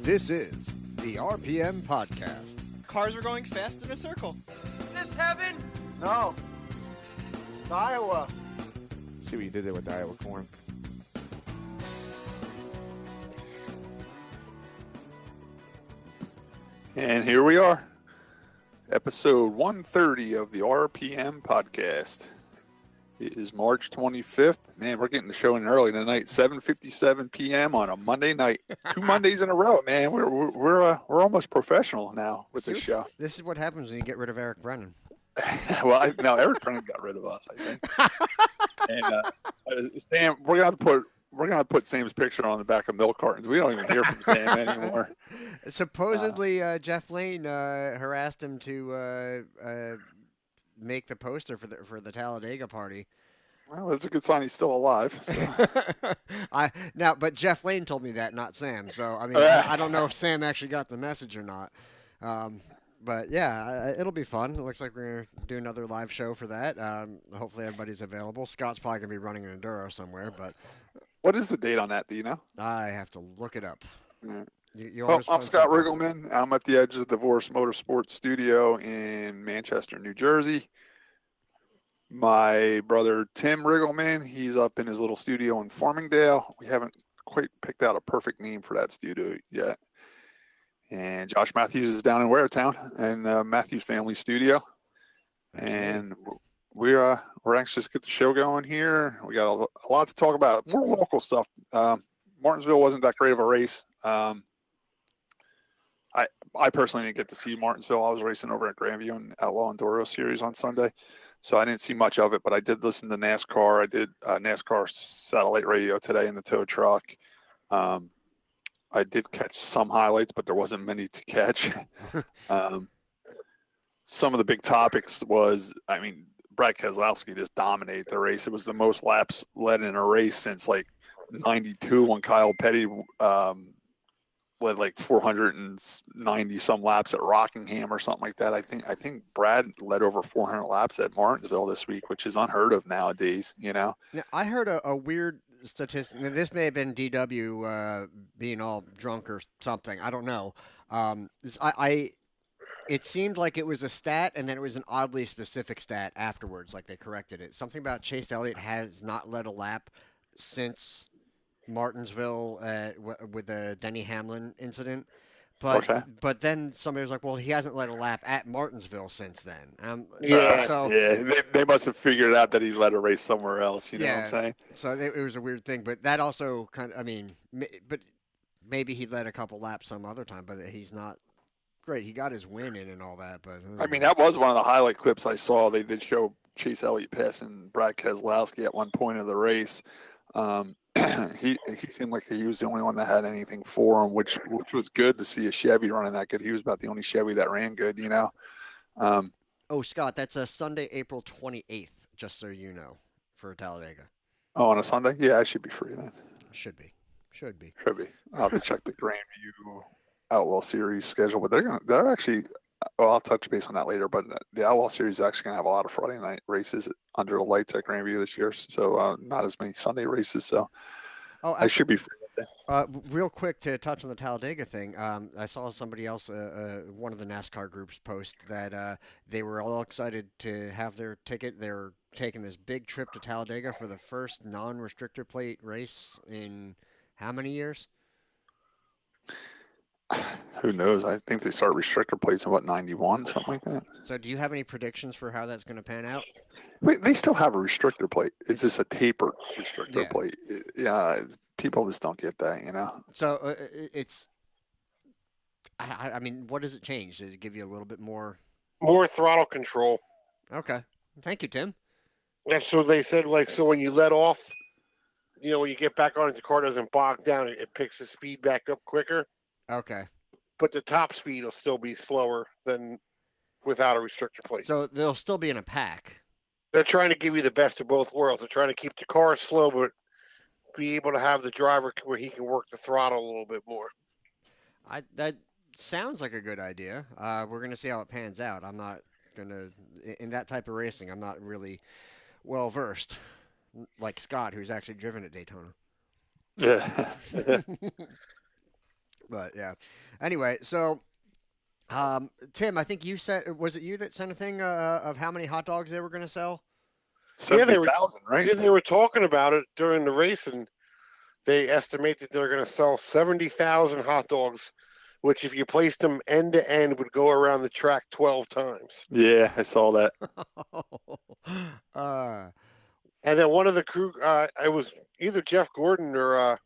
This is the RPM Podcast. Cars were going fast in a circle. Is this heaven? No. It's Iowa. See what you did there with the Iowa corn. And here we are, episode 130 of the RPM Podcast. It is March 25th. Man, we're getting the show in early tonight, 7:57 p.m. on a Monday night. 2 Mondays in a row, man. We're almost professional now with this show. This is what happens when you get rid of Eric Brennan. Well, Eric Brennan got rid of us, I think. And Sam, we're gonna put Sam's picture on the back of milk cartons. We don't even hear from Sam anymore. Supposedly, Jeff Lane harassed him to make the poster for the Talladega party. Well, that's a good sign he's still alive. So. But Jeff Lane told me that, not Sam. So I mean, I don't know if Sam actually got the message or not. But yeah, it'll be fun. It looks like we're gonna do another live show for that. Hopefully everybody's available. Scott's probably gonna be running an Enduro somewhere, but. What is the date on that? Do you know? I have to look it up. Yeah. I'm Scott Riggleman. I'm at the Edge of Divorce Motorsports Studio in Manchester, New Jersey. My brother Tim Riggleman, he's up in his little studio in Farmingdale. We haven't quite picked out a perfect name for that studio yet. And Josh Matthews is down in Waretown and Matthews Family Studio. And we're anxious to get the show going here. We got a lot to talk about. More local stuff. Martinsville wasn't that great of a race. I personally didn't get to see Martinsville. I was racing over at Grandview in Outlaw Enduros series on Sunday, so I didn't see much of it. But I did listen to NASCAR. I did NASCAR satellite radio today in the tow truck. I did catch some highlights, but there wasn't many to catch. Some of the big topics was, Brad Keselowski just dominated the race. It was the most laps led in a race since like 92 when Kyle Petty led like 490 some laps at Rockingham or something like that. I think Brad led over 400 laps at Martinsville this week, which is unheard of nowadays, you know. Now, I heard a weird statistic. This may have been DW being all drunk or something. I don't know. It seemed like it was a stat, and then it was an oddly specific stat afterwards, like they corrected it. Something about Chase Elliott has not led a lap since Martinsville with the Denny Hamlin incident. But then somebody was like, well, he hasn't led a lap at Martinsville since then. They must have figured out that he led a race somewhere else, you know what I'm saying? So it was a weird thing. But that also but maybe he led a couple laps some other time, but he's not. Great, he got his win in and all that, but that was one of the highlight clips I saw. They did show Chase Elliott passing Brad Keselowski at one point of the race. He seemed like he was the only one that had anything for him, which was good to see a Chevy running that good. He was about the only Chevy that ran good, you know. Scott, that's a Sunday, April 28th, just so you know, for Talladega. Oh, on a Sunday? Yeah, I should be free then. Should be. I'll have to check the Grandview Outlaw Series schedule, but they're actually. Well, I'll touch base on that later. But the Outlaw Series is actually going to have a lot of Friday night races under the lights at Grandview this year, so not as many Sunday races. So I should be free with that. Real quick to touch on the Talladega thing, I saw somebody else, one of the NASCAR groups, post that they were all excited to have their ticket. They're taking this big trip to Talladega for the first non-restrictor plate race in how many years? Who knows? I think they start restrictor plates in 91, something like that. So do you have any predictions for how that's going to pan out? They still have a restrictor plate. It's just a tapered restrictor plate. People just don't get that, you know? So what does it change? Does it give you a little bit more? More throttle control. Okay. Thank you, Tim. That's what they said. Like, so when you let off, you know, when you get back on it, the car doesn't bog down. It picks the speed back up quicker. Okay. But the top speed will still be slower than without a restrictor plate. So they'll still be in a pack. They're trying to give you the best of both worlds. They're trying to keep the car slow, but be able to have the driver where he can work the throttle a little bit more. That sounds like a good idea. We're going to see how it pans out. I'm not going to – in that type of racing, I'm not really well-versed like Scott, who's actually driven at Daytona. Yeah. But yeah. Anyway, so Tim, I think you said, was it you that sent a thing of how many hot dogs they were going to sell? Yeah, they were. 70,000, right? Yeah, they were talking about it during the race, and they estimate that they're going to sell 70,000 hot dogs, which, if you placed them end to end, would go around the track 12 times. Yeah, I saw that. uh, And then one of the crew, I was either Jeff Gordon or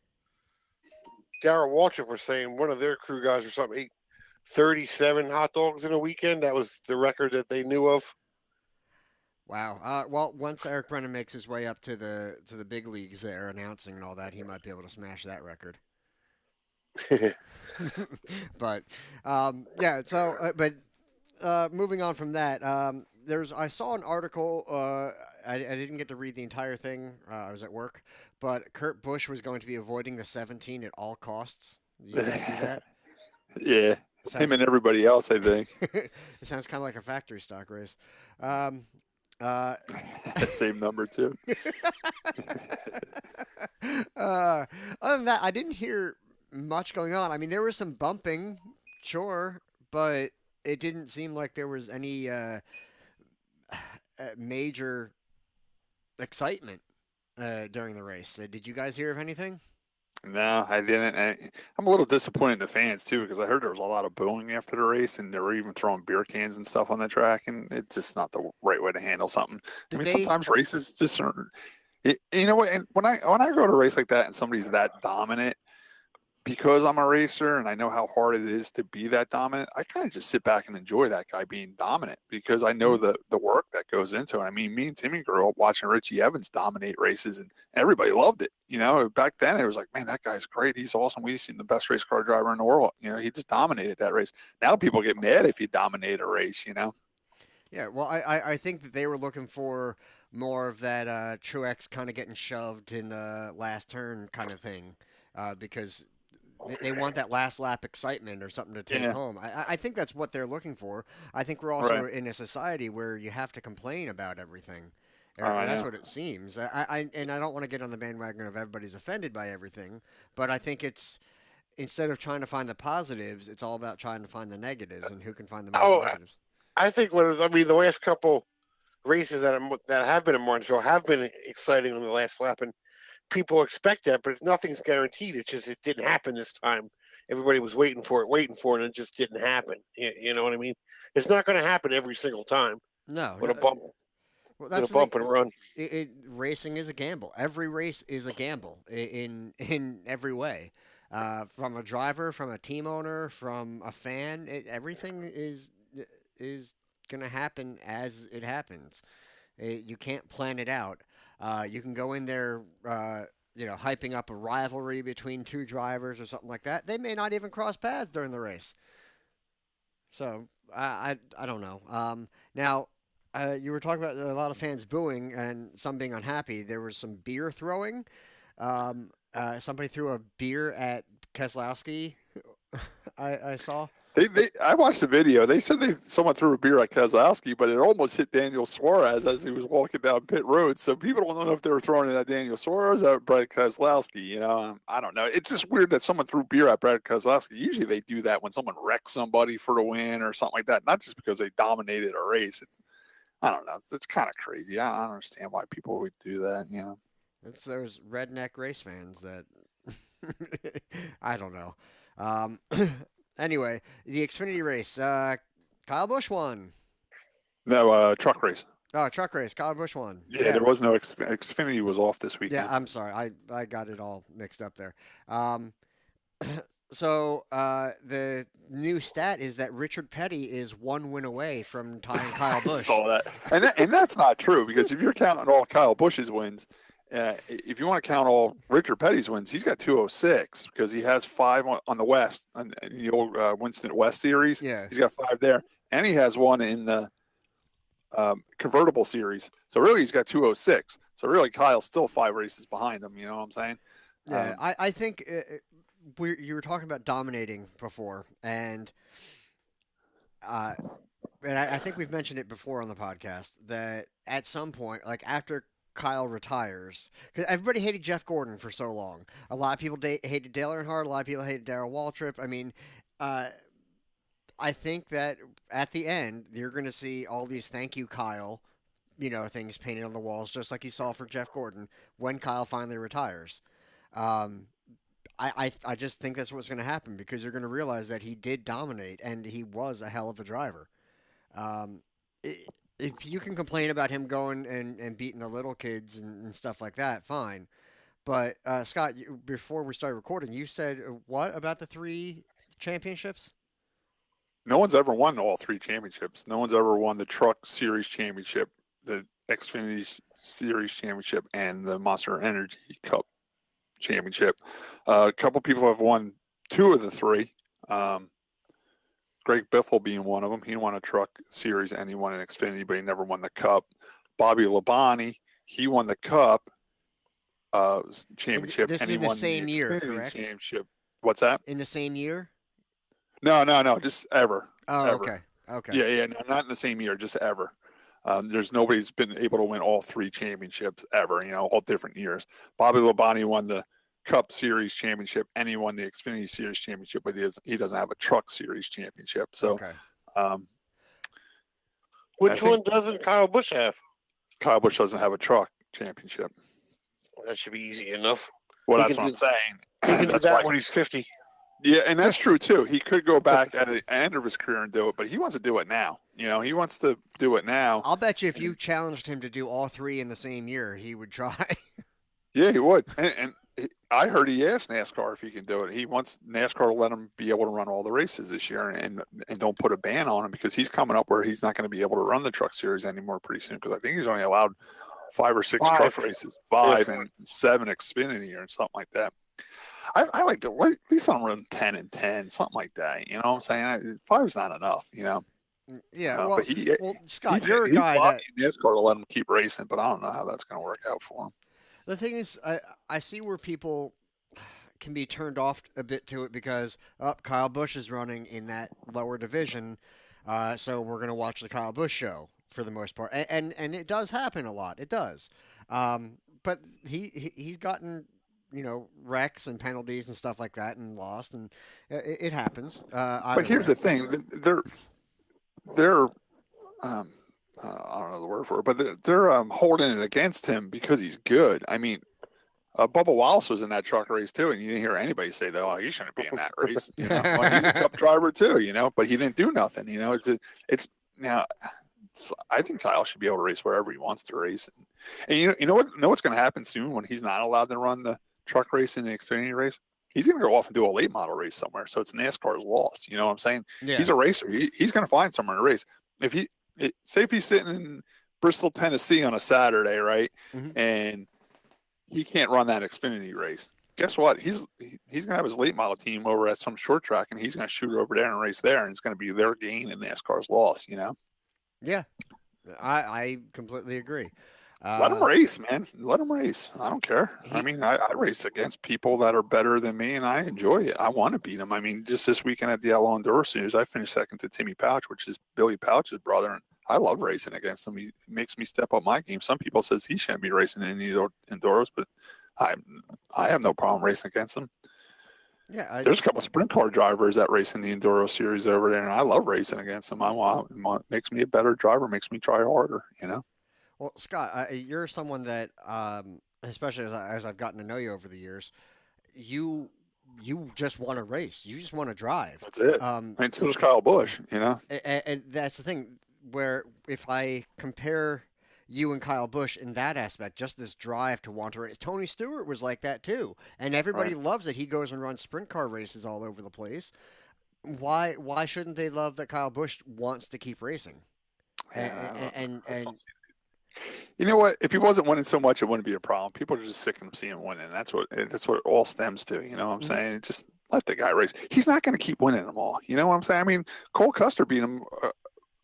Darrell Waltrip were saying one of their crew guys or something ate 37 hot dogs in a weekend. That was the record that they knew of. wow. Well, once Eric Brennan makes his way up to the big leagues there, announcing and all that, he might be able to smash that record. But yeah. So, moving on from that, I saw an article. I didn't get to read the entire thing. I was at work, but Kurt Busch was going to be avoiding the 17 at all costs. Did you guys see that? Yeah, him and everybody else, I think. It sounds kind of like a factory stock race. Same number too. Other than that, I didn't hear much going on. I mean, there was some bumping, sure, but it didn't seem like there was any major excitement during the race. Did you guys hear of anything? No, I didn't. I'm a little disappointed in the fans too because I heard there was a lot of booing after the race, and they were even throwing beer cans and stuff on the track, and it's just not the right way to handle something. Sometimes races just aren't. You know what? And when I go to a race like that and somebody's that dominant, because I'm a racer and I know how hard it is to be that dominant, I kind of just sit back and enjoy that guy being dominant because I know the work that goes into it. I mean, me and Timmy grew up watching Richie Evans dominate races, and everybody loved it. You know, back then it was like, man, that guy's great. He's awesome. We've seen the best race car driver in the world. You know, he just dominated that race. Now people get mad if you dominate a race, you know? Yeah, well, I think that they were looking for more of that Truex kind of getting shoved in the last turn kind of thing because they want that last lap excitement or something to take home. I think that's what they're looking for. I think we're also in a society where you have to complain about everything. That's what it seems. I don't want to get on the bandwagon of everybody's offended by everything, but I think it's instead of trying to find the positives, it's all about trying to find the negatives and who can find the most negatives. I think the last couple races that have been in Martinsville have been exciting on the last lap, and people expect that, but nothing's guaranteed. It's just it didn't happen this time. Everybody was waiting for it, and it just didn't happen. You know what I mean? It's not going to happen every single time. No, with a bump. Well, that's a bump and run. Racing is a gamble. Every race is a gamble in every way. From a driver, from a team owner, from a fan, everything is going to happen as it happens. You can't plan it out. You can go in there, hyping up a rivalry between two drivers or something like that. They may not even cross paths during the race. So I don't know. Now, you were talking about a lot of fans booing and some being unhappy. There was some beer throwing. Somebody threw a beer at Keselowski. I saw. I watched the video. They said someone threw a beer at Keselowski, but it almost hit Daniel Suarez as he was walking down pit road. So people don't know if they were throwing it at Daniel Suarez or Brad Keselowski. You know, I don't know. It's just weird that someone threw beer at Brad Keselowski. Usually they do that when someone wrecks somebody for the win or something like that, not just because they dominated a race. I don't know. It's kind of crazy. I don't understand why people would do that. You know, it's those redneck race fans that I don't know. Anyway, the Xfinity race. Kyle Busch won. No, truck race. Oh, truck race. Kyle Busch won. Yeah, there was no Xfinity was off this weekend. Yeah, I'm sorry. I got it all mixed up there. So the new stat is that Richard Petty is 1 win away from tying Kyle Busch. I saw that. And that's not true because if you're counting all Kyle Busch's wins, if you want to count all Richard Petty's wins, he's got 206 because he has 5 on the West, on the old Winston West series. Yeah. He's got 5 there. And he has 1 in the convertible series. So really he's got 206. So really Kyle's still 5 races behind him. You know what I'm saying? Yeah, I think you were talking about dominating before, and I think we've mentioned it before on the podcast that at some point, like after Kyle retires, because everybody hated Jeff Gordon for so long. A lot of people hated Dale Earnhardt. A lot of people hated Darrell Waltrip. I mean, uh, I think that at the end you're going to see all these "Thank you, Kyle," things painted on the walls, just like you saw for Jeff Gordon when Kyle finally retires. Um, I just think that's what's going to happen because you're going to realize that he did dominate and he was a hell of a driver. Um, I if you can complain about him going and beating the little kids and stuff like that, fine. But Scott, before we started recording, you said what about the three championships? No one's ever won all three championships. No one's ever won the Truck Series championship, the Xfinity Series championship, and the Monster Energy Cup championship. A couple people have won two of the three. Greg Biffle being one of them. He won a Truck Series and he won an Xfinity, but he never won the Cup. Bobby Labonte, he won the Cup championship, This and is he in the won same the year, Xfinity correct? championship. What's that? In the same year? No, just ever. Oh, Ever. okay. Okay. Yeah, no, not in the same year, just ever. There's nobody's been able to win all three championships ever, all different years. Bobby Labonte won the Cup Series championship and he won the Xfinity Series championship, but he doesn't have a Truck Series championship. So, Okay. Which one doesn't Kyle Busch have? Kyle Busch doesn't have a Truck championship. That should be easy enough. Well, He that's can what I'm saying. He can do That's that why. when he's 50. Yeah, and that's true too. He could go back at the end of his career and do it, but he wants to do it now. He wants to do it now. I'll bet you if you challenged him to do all three in the same year, he would try. Yeah, he would. I heard he asked NASCAR if he can do it. He wants NASCAR to let him be able to run all the races this year and don't put a ban on him because he's coming up where he's not going to be able to run the Truck Series anymore pretty soon because I think he's only allowed 5 or 6 truck races, 5 and 7 Xfinity or something like that. I like to at least I'm running 10 and 10, something like that. You know what I'm saying? 5 is not enough, Yeah, but Scott, you're a guy that NASCAR to let him keep racing, but I don't know how that's going to work out for him. the thing is, I see where people can be turned off a bit to it because Kyle Busch is running in that lower division, so we're going to watch the Kyle Busch show for the most part, and it does happen a lot. It does, but he's gotten wrecks and penalties and stuff like that and lost, and it happens. But here's the thing: they're I don't know the word for it, but they're holding it against him because he's good. I mean, Bubba Wallace was in that truck race too, and you didn't hear anybody say that. Oh, he shouldn't be in that race. Well, he's a Cup driver too, but he didn't do nothing. It's now. I think Kyle should be able to race wherever he wants to race, and you know what's going to happen soon when he's not allowed to run the truck race in the Xfinity race. He's going to go off and do a late model race somewhere. So it's NASCAR's loss. You know what I'm saying? Yeah. He's a racer. He's going to find somewhere to race. Say if he's sitting in Bristol, Tennessee on a Saturday, right? Mm-hmm. And he can't run that Xfinity race. Guess what? He's going to have his late model team over at some short track, and he's going to shoot over there and race there, and it's going to be their gain and NASCAR's loss. Yeah, I completely agree. Let him race, man. Let him race. I don't care. I mean, I race against people that are better than me, and I enjoy it. I want to beat them. I mean, just this weekend at the Yellow Enduros Series, I finished second to Timmy Pouch, which is Billy Pouch's brother, and I love racing against him. He makes me step up my game. Some people says he shouldn't be racing in the Enduros, but I have no problem racing against him. Yeah, there's a couple of sprint car drivers that race in the Enduro Series over there, and I love racing against them. It makes me a better driver, makes me try harder, Well, Scott, you're someone that, especially as I've gotten to know you over the years, you just want to race. You just want to drive. That's it. And so does Kyle Busch, And that's the thing, where if I compare you and Kyle Busch in that aspect, just this drive to want to race. Tony Stewart was like that too, and everybody loves it. He goes and runs sprint car races all over the place. Why shouldn't they love that Kyle Busch wants to keep racing? And you know what? If he wasn't winning so much, it wouldn't be a problem. People are just sick of seeing him winning. That's what it all stems to. You know what I'm saying? Just let the guy race. He's not going to keep winning them all. You know what I'm saying? I mean, Cole Custer beat him a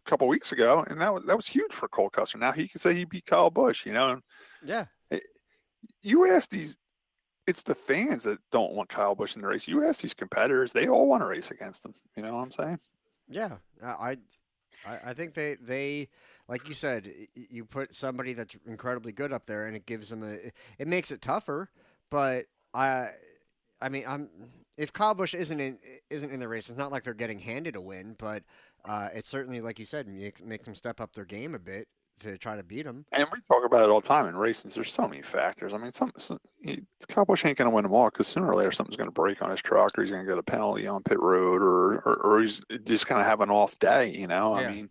couple weeks ago, and that was huge for Cole Custer. Now he can say he beat Kyle Busch. Yeah. You ask these. It's the fans that don't want Kyle Busch in the race. You ask these competitors; they all want to race against him. You know what I'm saying? Yeah, I think they like you said, you put somebody that's incredibly good up there, and it gives them it makes it tougher. But I mean, if Kyle Busch isn't in the race, it's not like they're getting handed a win, but it's certainly, like you said, makes them step up their game a bit to try to beat them. And we talk about it all the time in races. There's so many factors. I mean, Kyle Busch ain't going to win them all because sooner or later something's going to break on his truck, or he's going to get a penalty on pit road, or he's just going to have an off day. Yeah. I mean,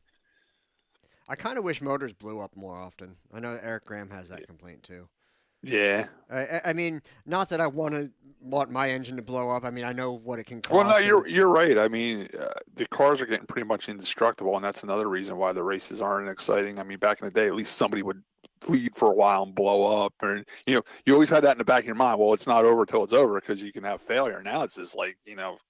I kind of wish motors blew up more often. I know Eric Graham has that complaint too. Yeah. I mean, not that I want my engine to blow up. I mean, I know what it can cost. Well, no, you're right. I mean, the cars are getting pretty much indestructible, and that's another reason why the races aren't exciting. I mean, back in the day, at least somebody would lead for a while and blow up, or you always had that in the back of your mind. Well, it's not over till it's over because you can have failure. Now it's just like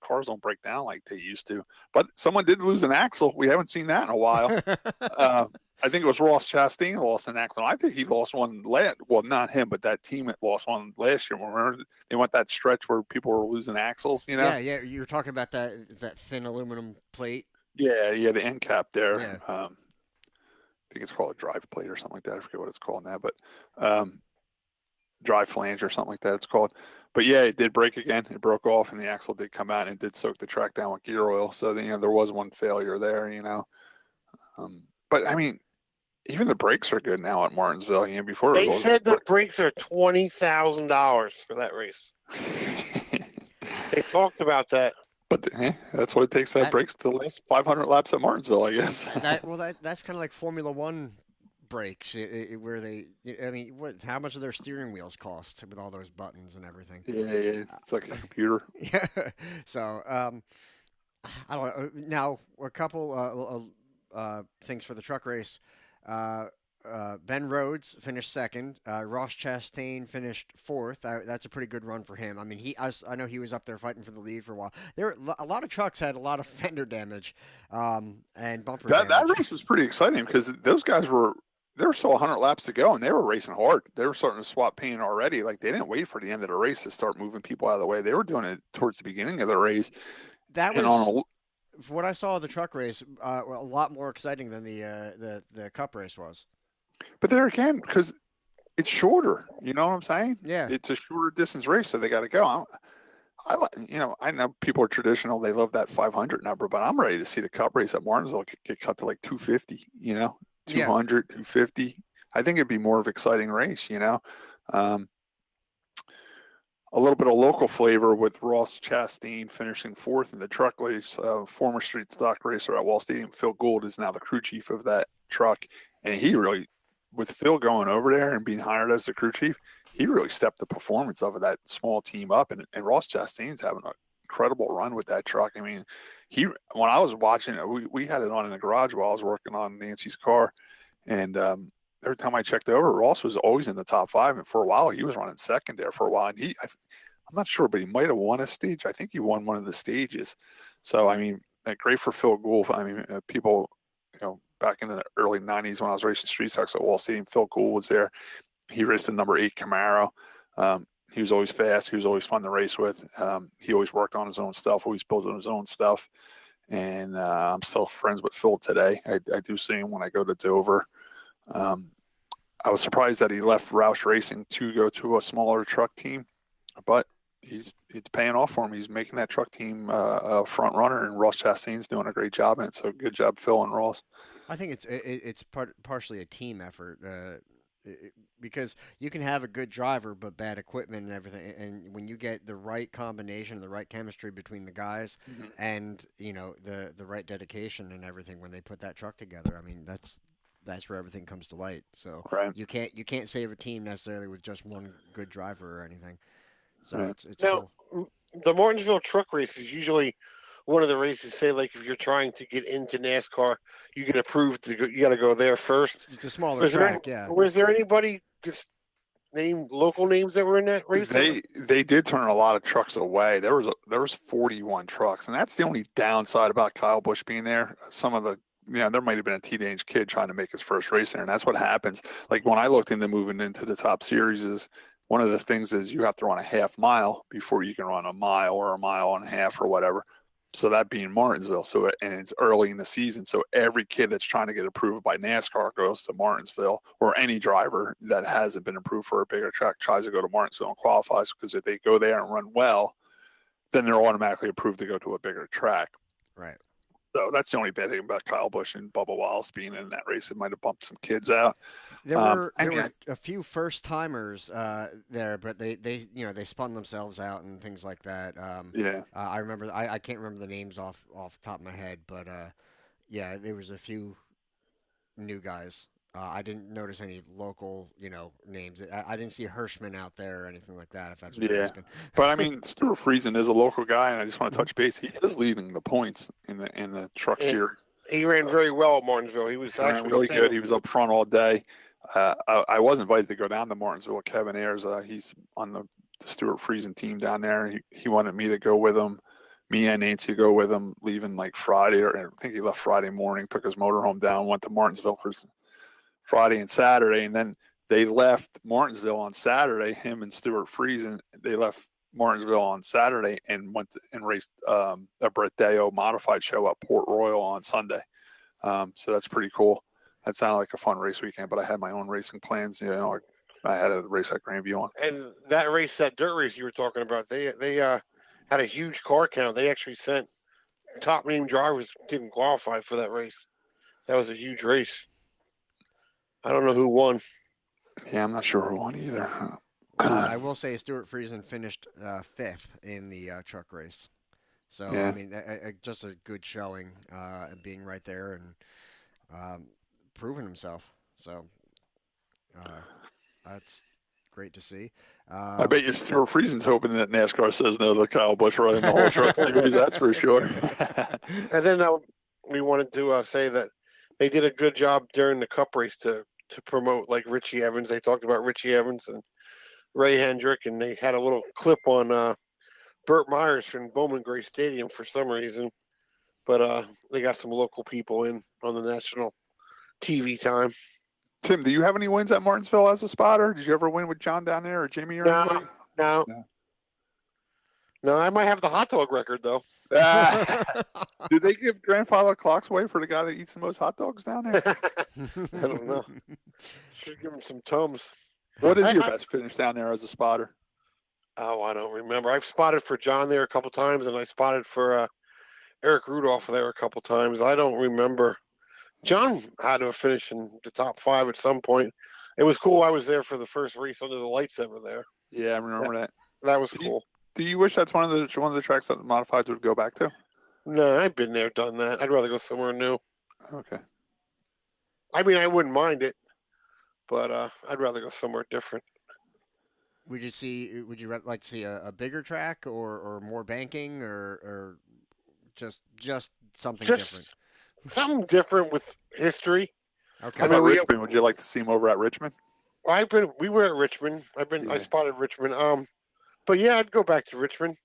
cars don't break down like they used to. But someone did lose an axle. We haven't seen that in a while. I think it was Ross Chastain who lost an axle. I think he lost one well, not him, but that team that lost one last year. Remember, they went that stretch where people were losing axles, Yeah. You were talking about that thin aluminum plate. Yeah, the end cap there. Yeah. I think it's called a drive plate or something like that. I forget what it's called now, but drive flange or something like that it's called. But yeah, it did break again. It broke off, and the axle did come out and it did soak the track down with gear oil. So there was one failure there. But I mean, even the brakes are good now at Martinsville. Before they said the brakes are $20,000 for that race. They talked about that. But that's what it takes to have brakes to last 500 laps at Martinsville, I guess. That's kind of like Formula One brakes, where how much do their steering wheels cost with all those buttons and everything? Yeah, it's like a computer. Yeah. So I don't know. Now a couple things for the truck race. Ben Rhodes finished second. Ross Chastain finished fourth. That's a pretty good run for him. I mean, I know he was up there fighting for the lead for a while. A lot of trucks had a lot of fender damage and bumper damage. That race was pretty exciting because those guys there were still 100 laps to go, and they were racing hard. They were starting to swap paint already. Like, they didn't wait for the end of the race to start moving people out of the way. They were doing it towards the beginning of the race. That was, from what I saw of the truck race, a lot more exciting than the Cup race was. But there again, because it's shorter, you know what I'm saying? Yeah. It's a shorter distance race, so they got to go. I know people are traditional. They love that 500 number, but I'm ready to see the Cup race at Martinsville get cut to like 250, 200, 250. I think it'd be more of an exciting race, A little bit of local flavor with Ross Chastain finishing fourth in the truck race. Former street stock racer at Wall Stadium, Phil Gould, is now the crew chief of that truck. And he really, with Phil going over there and being hired as the crew chief, he really stepped the performance of that small team up. And Ross Chastain's having an incredible run with that truck. I mean, when I was watching it, we had it on in the garage while I was working on Nancy's car. And every time I checked over, Ross was always in the top five. And for a while, he was running second there for a while. And I'm not sure, but he might have won a stage. I think he won one of the stages. So, I mean, great for Phil Gould. I mean, people, back in the early 90s when I was racing street stocks at Wall Stadium, Phil Gould was there. He raced the number 8 Camaro. He was always fast. He was always fun to race with. He always worked on his own stuff, always built on his own stuff. And I'm still friends with Phil today. I do see him when I go to Dover. I was surprised that he left Roush Racing to go to a smaller truck team, but it's paying off for him. He's making that truck team a front runner, and Ross Chastain's doing a great job in it. So good job, Phil and Ross. I think it's partially a team effort because you can have a good driver but bad equipment and everything, and when you get the right combination, the right chemistry between the guys, and the right dedication and everything when they put that truck together, I mean that's where everything comes to light. So right. you can't save a team necessarily with just one good driver or anything. So right. it's now, cool. The Martinsville truck race is usually one of the races. Say, like, if you're trying to get into NASCAR, you get approved you got to go there first. It's a smaller track, yeah. Was there anybody just local names that were in that race? They did turn a lot of trucks away. There was 41 trucks, and that's the only downside about Kyle Busch being there. Some of the there might have been a teenage kid trying to make his first race there, and that's what happens. Like, when I looked into moving into the top series, is one of the things is you have to run a half mile before you can run a mile or a mile and a half or whatever. So that being Martinsville. So, and it's early in the season. So every kid that's trying to get approved by NASCAR goes to Martinsville, or any driver that hasn't been approved for a bigger track tries to go to Martinsville and qualifies, because if they go there and run well, then they're automatically approved to go to a bigger track. Right. So that's the only bad thing about Kyle Busch and Bubba Wallace being in that race. It might have bumped some kids out. There were a few first timers there, but they spun themselves out and things like that. I remember. I can't remember the names off the top of my head, but yeah, there was a few new guys. I didn't notice any local, names. I didn't see Hirschman out there or anything like that, if that's what you're asking. But I mean, Stuart Friesen is a local guy, and I just want to touch base. He is leading the points in the truck series. He ran very well at Martinsville. He was actually really good. He was up front all day. I was invited to go down to Martinsville with Kevin Ayers. He's on the Stuart Friesen team down there. He wanted me to go with him. Me and Nancy go with him, leaving like Friday, or I think he left Friday morning, took his motorhome down, went to Martinsville for Friday and Saturday, and then they left Martinsville on Saturday. Him and Stuart Friesen, they left Martinsville on Saturday and went and raced a Brett Deyo modified show at Port Royal on Sunday. So that's pretty cool. That sounded like a fun race weekend, but I had my own racing plans. I had a race at Grandview on. And that race, that dirt race you were talking about, they had a huge car count. They actually sent top name drivers didn't qualify for that race. That was a huge race. I don't know who won. Yeah, I'm not sure who won either. I will say Stuart Friesen finished fifth in the truck race. So, yeah. I mean, just a good showing and being right there and proving himself. So, that's great to see. I bet you Stuart Friesen's hoping that NASCAR says no to Kyle Busch running the whole truck series, that's for sure. And then we wanted to say that they did a good job during the Cup race to promote, like, Richie Evans. They talked about Richie Evans and Ray Hendrick, and they had a little clip on Burt Myers from Bowman Gray Stadium for some reason. But they got some local people in on the national TV time. Tim, do you have any wins at Martinsville as a spotter? Did you ever win with John down there or Jimmy or anybody? No, I might have the hot dog record, though. Do they give grandfather clocks away for the guy that eats the most hot dogs down there? I don't know. Should give him some Tums. What is your best finish down there as a spotter? Oh, I don't remember. I've spotted for John there a couple times, and I spotted for Eric Rudolph there a couple times. I don't remember. John had to finish in the top 5 at some point. It was cool. I was there for the first race under the lights ever there. Yeah, I remember that. That was cool. Do you wish that's one of the tracks that the modifieds would go back to? No, I've been there, done that. I'd rather go somewhere new. Okay. I mean, I wouldn't mind it, but I'd rather go somewhere different. Would you like to see a bigger track or more banking or just something different? Something different with history. Okay. How about Richmond? Would you like to see him over at Richmond? We were at Richmond. I spotted Richmond. But yeah, I'd go back to Richmond.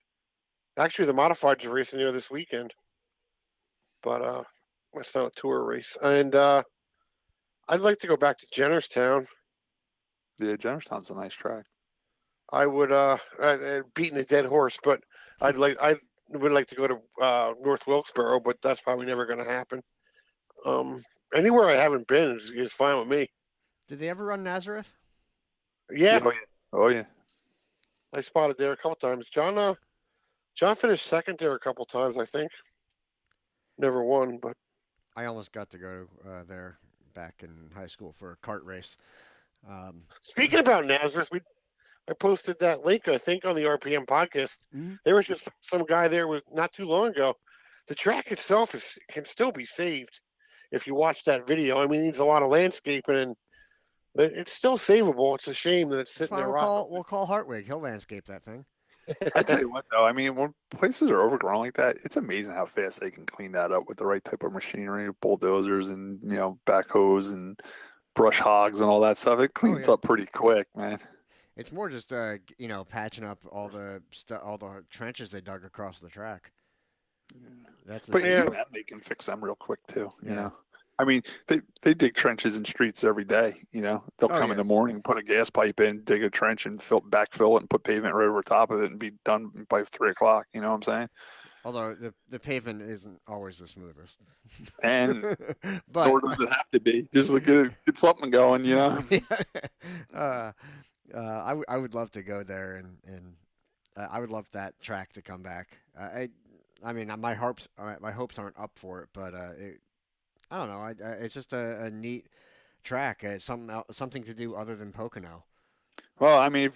Actually, the modifieds are racing there this weekend. But it's not a tour race. And I'd like to go back to Jennerstown. Yeah, Jennerstown's a nice track. I would beating a dead horse, but I would like to go to North Wilkesboro, but that's probably never going to happen. Anywhere I haven't been is fine with me. Did they ever run Nazareth? Yeah. Oh yeah. I spotted there a couple times. John finished second there a couple times, I think. Never won, but I almost got to go there back in high school for a kart race. Speaking about Nazareth, I posted that link, I think, on the RPM podcast. Mm-hmm. There was just some guy there was not too long ago. The track itself can still be saved if you watch that video. I mean, it needs a lot of landscaping, and it's still savable. It's a shame that it's sitting there. We'll call Hartwig. He'll landscape that thing. I tell you what, though. I mean, when places are overgrown like that, it's amazing how fast they can clean that up with the right type of machinery, bulldozers, and backhoes and brush hogs and all that stuff. It cleans up pretty quick, man. It's more just patching up all the trenches they dug across the track. That's they can fix them real quick too. You know, I mean, they dig trenches in streets every day. They'll come in the morning, put a gas pipe in, dig a trench, and backfill it, and put pavement right over top of it, and be done by 3 o'clock. You know what I'm saying? Although the pavement isn't always the smoothest. And but nor does it have to be. Just look at it, get something going, you know. I would love to go there, and I would love that track to come back. I mean, my hopes aren't up for it, but I don't know. It's just a neat track. It's something to do other than Pocono. Well, I mean,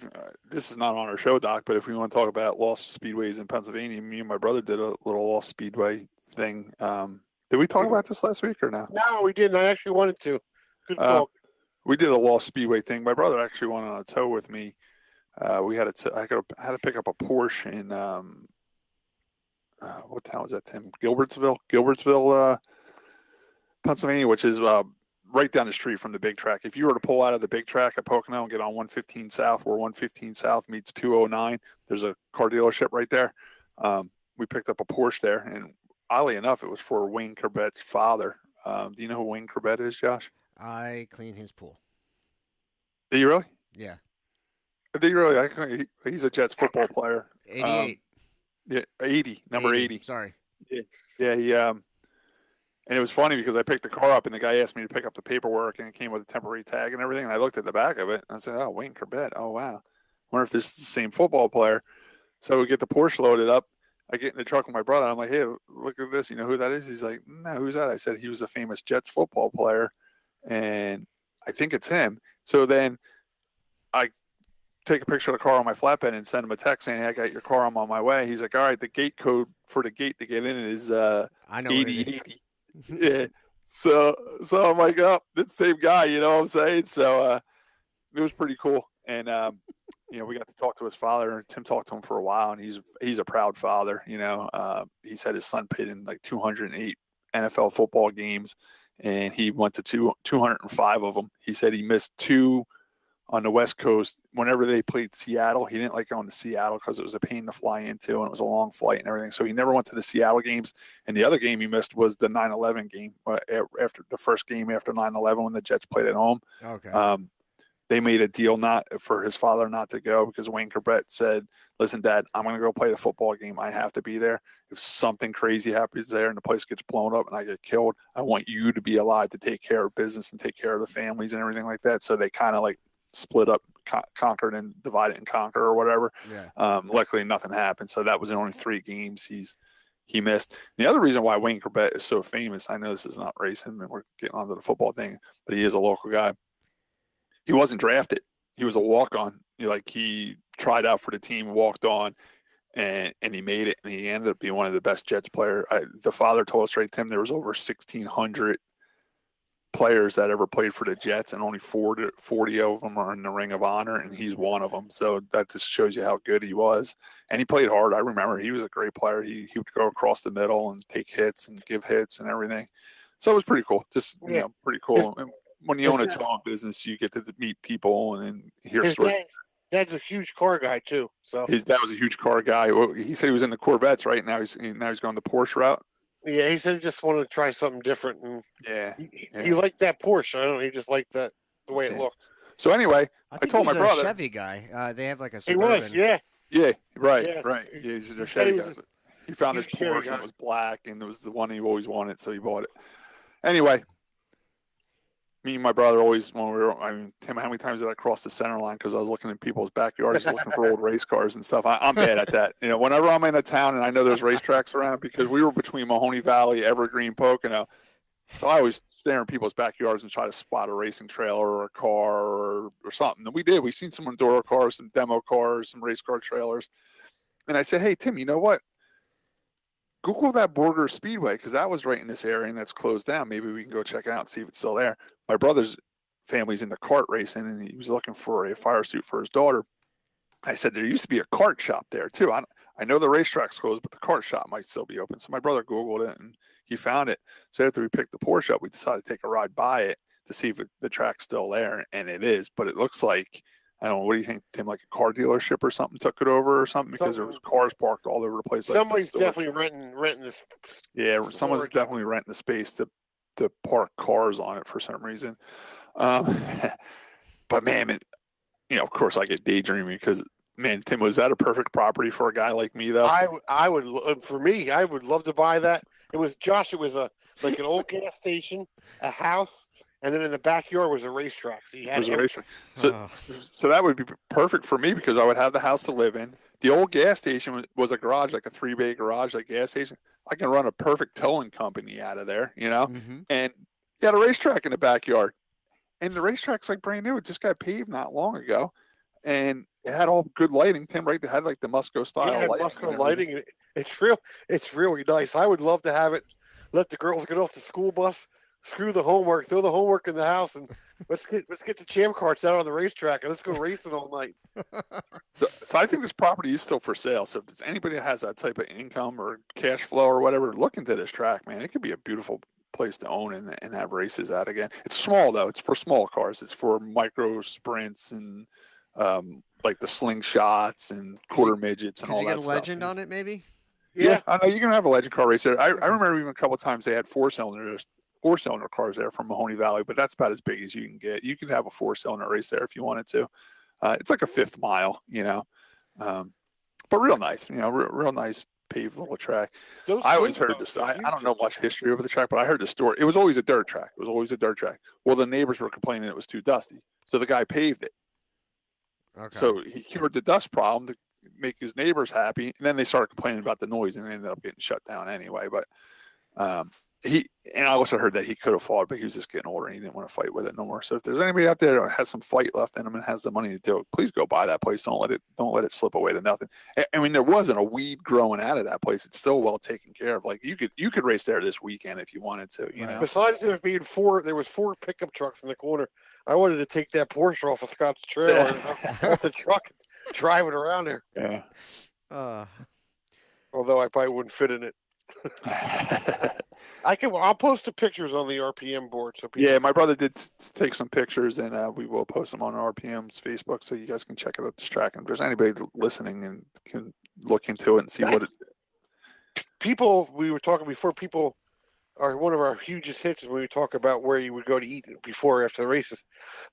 this is not on our show, Doc, but if we want to talk about lost speedways in Pennsylvania, me and my brother did a little lost speedway thing. Did we talk about this last week or no? No, we didn't. I actually wanted to. Good call. We did a lost speedway thing. My brother actually went on a tow with me. We had I had to pick up a Porsche in what town was that, Tim? Gilbertsville, Pennsylvania, which is right down the street from the big track. If you were to pull out of the big track at Pocono and get on 115 South, where 115 South meets 209, there's a car dealership right there. We picked up a Porsche there, and oddly enough, it was for Wayne Corbett's father. Do you know who Wayne Corbett is, Josh? I clean his pool. Do you really? Yeah. Do you really? He's a Jets football player. 88. Yeah, 80, number 80. Sorry. Yeah, he and it was funny because I picked the car up and the guy asked me to pick up the paperwork and it came with a temporary tag and everything. And I looked at the back of it and I said, "Oh, Wayne Corbett. Oh, wow. Wonder if this is the same football player." So we get the Porsche loaded up. I get in the truck with my brother. I'm like, "Hey, look at this. You know who that is?" He's like, "No, who's that?" I said, "He was a famous Jets football player, and I think it's him." So then I take a picture of the car on my flatbed and send him a text saying, "Hey, I got your car. I'm on my way." He's like, "All right, the gate code for the gate to get in is I know 8080." Yeah. So I'm like, "Oh, that's the same guy," you know what I'm saying? So it was pretty cool. And we got to talk to his father. Tim talked to him for a while, and he's a proud father. He said his son played in like 208 NFL football games, and he went to 205 of them. He said he missed 2 on the West Coast whenever they played Seattle. He didn't like going to Seattle because it was a pain to fly into, and it was a long flight and everything. So he never went to the Seattle games. And the other game he missed was the 9/11 game, after the first game after 9/11 when the Jets played at home. Okay. They made a deal not for his father not to go because Wayne Corbett said, "Listen, Dad, I'm going to go play the football game. I have to be there. If something crazy happens there and the place gets blown up and I get killed, I want you to be alive to take care of business and take care of the families and everything like that." So they kind of like split up, conquered and divided and conquer or whatever. Yeah. Luckily, nothing happened. So that was the only 3 games he missed. And the other reason why Wayne Corbett is so famous, I know this is not racing and we're getting onto the football thing, but he is a local guy. He wasn't drafted. He was a walk-on. He tried out for the team, walked on, and he made it. And he ended up being one of the best Jets players. The father told us, right, Tim, there was over 1,600 players that ever played for the Jets, and only 40 of them are in the Ring of Honor, and he's one of them. So that just shows you how good he was. And he played hard. I remember he was a great player. He would go across the middle and take hits and give hits and everything. So it was pretty cool. Just pretty cool. And when you own a towing business, you get to meet people and hear stories. Dad's a huge car guy too. So his dad was a huge car guy. Well, he said he was in the Corvettes. Right now, he's going the Porsche route. Yeah, he said he just wanted to try something different, and he liked that Porsche. I don't know. He just liked the way it looked. So anyway, I told my brother. A Chevy guy. They have like a Suburban. He was, yeah. Yeah, right. Yeah, he's a Chevy guy. He found his Porsche and it was black, and it was the one he always wanted, so he bought it. Anyway, me and my brother always, Tim, how many times did I cross the center line because I was looking in people's backyards looking for old race cars and stuff? I'm bad at that. Whenever I'm in a town and I know there's racetracks around, because we were between Mahoney Valley, Evergreen, Pocono, so I always stare in people's backyards and try to spot a racing trailer or a car or something. And we did. We seen some Enduro cars, some demo cars, some race car trailers. And I said, "Hey, Tim, you know what? Google that Borger Speedway, because that was right in this area and that's closed down. Maybe we can go check it out and see if it's still there." My brother's family's into kart racing, and he was looking for a fire suit for his daughter. I said, there used to be a kart shop there, too. I know the racetrack's closed, but the kart shop might still be open. So my brother Googled it, and he found it. So after we picked the Porsche up, we decided to take a ride by it to see if the track's still there, and it is. But it looks like, I don't know, what do you think, Tim, like a car dealership or something took it over or something? Because there was cars parked all over the place. Somebody's definitely renting this. Yeah, someone's definitely renting the space to park cars on it for some reason. But man, of course I get daydreaming because Man, Tim, was that a perfect property for a guy like me, though? For me, I would love to buy that. It was Josh. It was like an old gas station, a house, and then in the backyard was a racetrack. So you had Reservation. So that would be perfect for me because I would have the house to live in. The old gas station was a garage, like a 3-bay garage, like gas station. I can run a perfect towing company out of there, Mm-hmm. and you had a racetrack in the backyard. And the racetrack's like brand new. It just got paved not long ago. And it had all good lighting, Tim, right? They had like the Musco style lighting. Musco lighting. It's really nice. I would love to have it. Let the girls get off the school bus, screw the homework, throw the homework in the house, and let's get the jam carts out on the racetrack and let's go racing all night. So I think this property is still for sale. So if there's anybody that has that type of income or cash flow or whatever, look into this track, man. It could be a beautiful place to own and have races at again. It's small though. It's for small cars. It's for micro sprints and like the slingshots and quarter midgets and all that stuff. Could you get a legend on it, maybe? Yeah, I know you can have a legend car race there. I remember even a couple of times they had four-cylinder cars there from Mahoney Valley, but that's about as big as you can get. You can have a 4-cylinder race there if you wanted to. It's like a 5th mile, but real nice, real nice paved little track. I always heard this. I don't know much history of the track, but I heard the story. It was always a dirt track. Well, the neighbors were complaining it was too dusty, so the guy paved it. Okay. So he cured the dust problem to make his neighbors happy, and then they started complaining about the noise, and it ended up getting shut down anyway. But I also heard that he could have fought, but he was just getting older and he didn't want to fight with it no more. So if there's anybody out there that has some fight left in him and has the money to do it, please go buy that place. Don't let it slip away to nothing. I mean, there wasn't a weed growing out of that place. It's still well taken care of. Like you could race there this weekend if you wanted to. Besides there being there was 4 pickup trucks in the corner. I wanted to take that Porsche off of Scott's trailer off the truck and drive it around there. Yeah. Although I probably wouldn't fit in it. I'll post the pictures on the RPM board so people. Yeah, my brother did take some pictures, and we will post them on RPM's Facebook so you guys can check out this track. And if there's anybody listening and can look into it and see what it. People, we were talking before. People are one of our hugest hits when we talk about where you would go to eat before or after the races.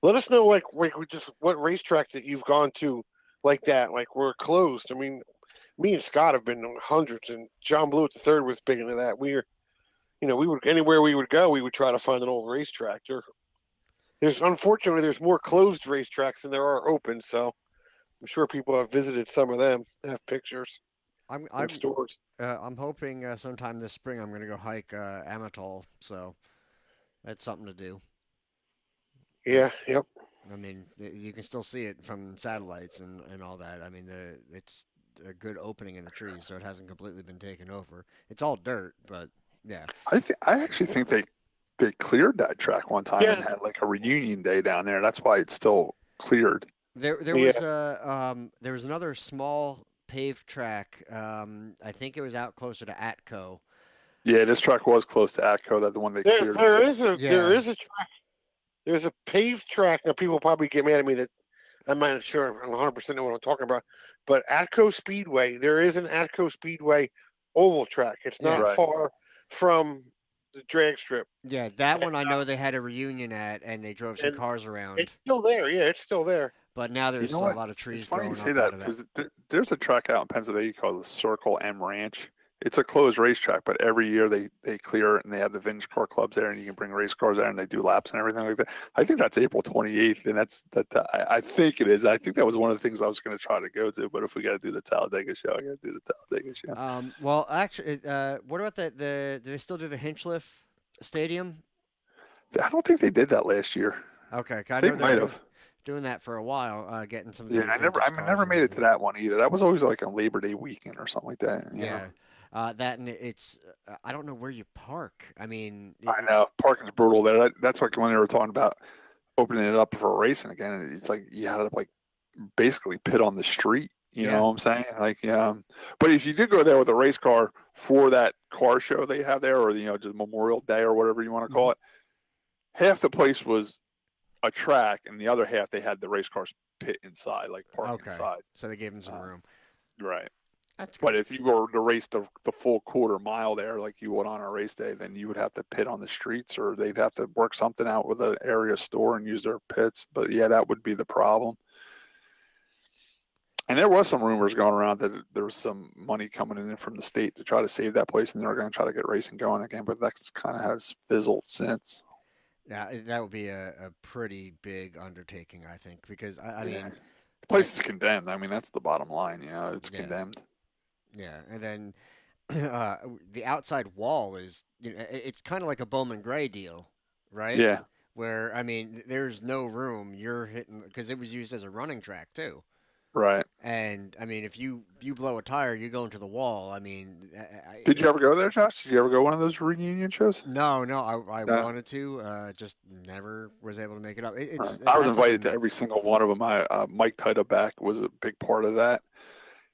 Let us know, like just what racetrack that you've gone to, like that, like we're closed. I mean, me and Scott have been on hundreds, and John Blewett III was big into that. We would anywhere we would go, we would try to find an old racetrack. Unfortunately there's more closed racetracks than there are open, so I'm sure people have visited some of them, have pictures. I'm stores. I'm hoping sometime this spring I'm going to go hike Amatol, so that's something to do. Yeah, yep. I mean, you can still see it from satellites and all that. I mean, it's a good opening in the trees, so it hasn't completely been taken over. It's all dirt, but yeah. I actually think they cleared that track one time and had like a reunion day down there. That's why it's still cleared. There was another small paved track. I think it was out closer to Atco. Yeah, this track was close to Atco. That's the one they cleared. There is a track. There's a paved track. Now people probably get mad at me that I'm not sure I'm 100% know what I'm talking about. But Atco Speedway, there is an Atco Speedway oval track. It's not far from the drag strip. Yeah, that one I know they had a reunion at, and they drove some cars around. It's still there. Yeah, it's still there. But now there's a lot of trees growing up. It's funny you say that because there's a track out in Pennsylvania called the Circle M Ranch. It's a closed racetrack, but every year they clear it and they have the vintage car clubs there, and you can bring race cars there and they do laps and everything like that. I think that's April 28th, and I think it is. I think that was one of the things I was going to try to go to, but if we got to do the Talladega show, I got to do the Talladega show. Well, actually, what about do they still do the Hinchliffe Stadium? I don't think they did that last year. Okay, they might have. Doing that for a while, getting some. I never made it to that one either. That was always like a Labor Day weekend or something like that. You know? That and it's I don't know where you park. I mean, I know parking's brutal there. That's like when they were talking about opening it up for racing again. It's like you had to like basically pit on the street. You know what I'm saying? Like, but if you did go there with a race car for that car show they have there, or just Memorial Day or whatever you want to call it, half the place was a track, and the other half they had the race cars pit inside, like park inside. So they gave them some room. Right. That's good. But if you were to race the full quarter mile there, like you would on a race day, then you would have to pit on the streets, or they'd have to work something out with an area store and use their pits. But yeah, that would be the problem. And there was some rumors going around that there was some money coming in from the state to try to save that place, and they were going to try to get racing going again. But that's kind of has fizzled since. Yeah, that would be a pretty big undertaking, I think, because I mean, the place is condemned. I mean, that's the bottom line. It's yeah, condemned. yeah, and then the outside wall is, it's kind of like a Bowman Gray deal, right? Yeah, Where I mean, there's no room. You're hitting because it was used as a running track too. right. And I mean, if you blow a tire, you go into the wall. I mean, Did you ever go there, Josh? Did you ever go one of those reunion shows? no, no, I No. wanted to, just never was able to make it up. I was That's up invited to in, every single one of them. Mike Tideback was a big part of that,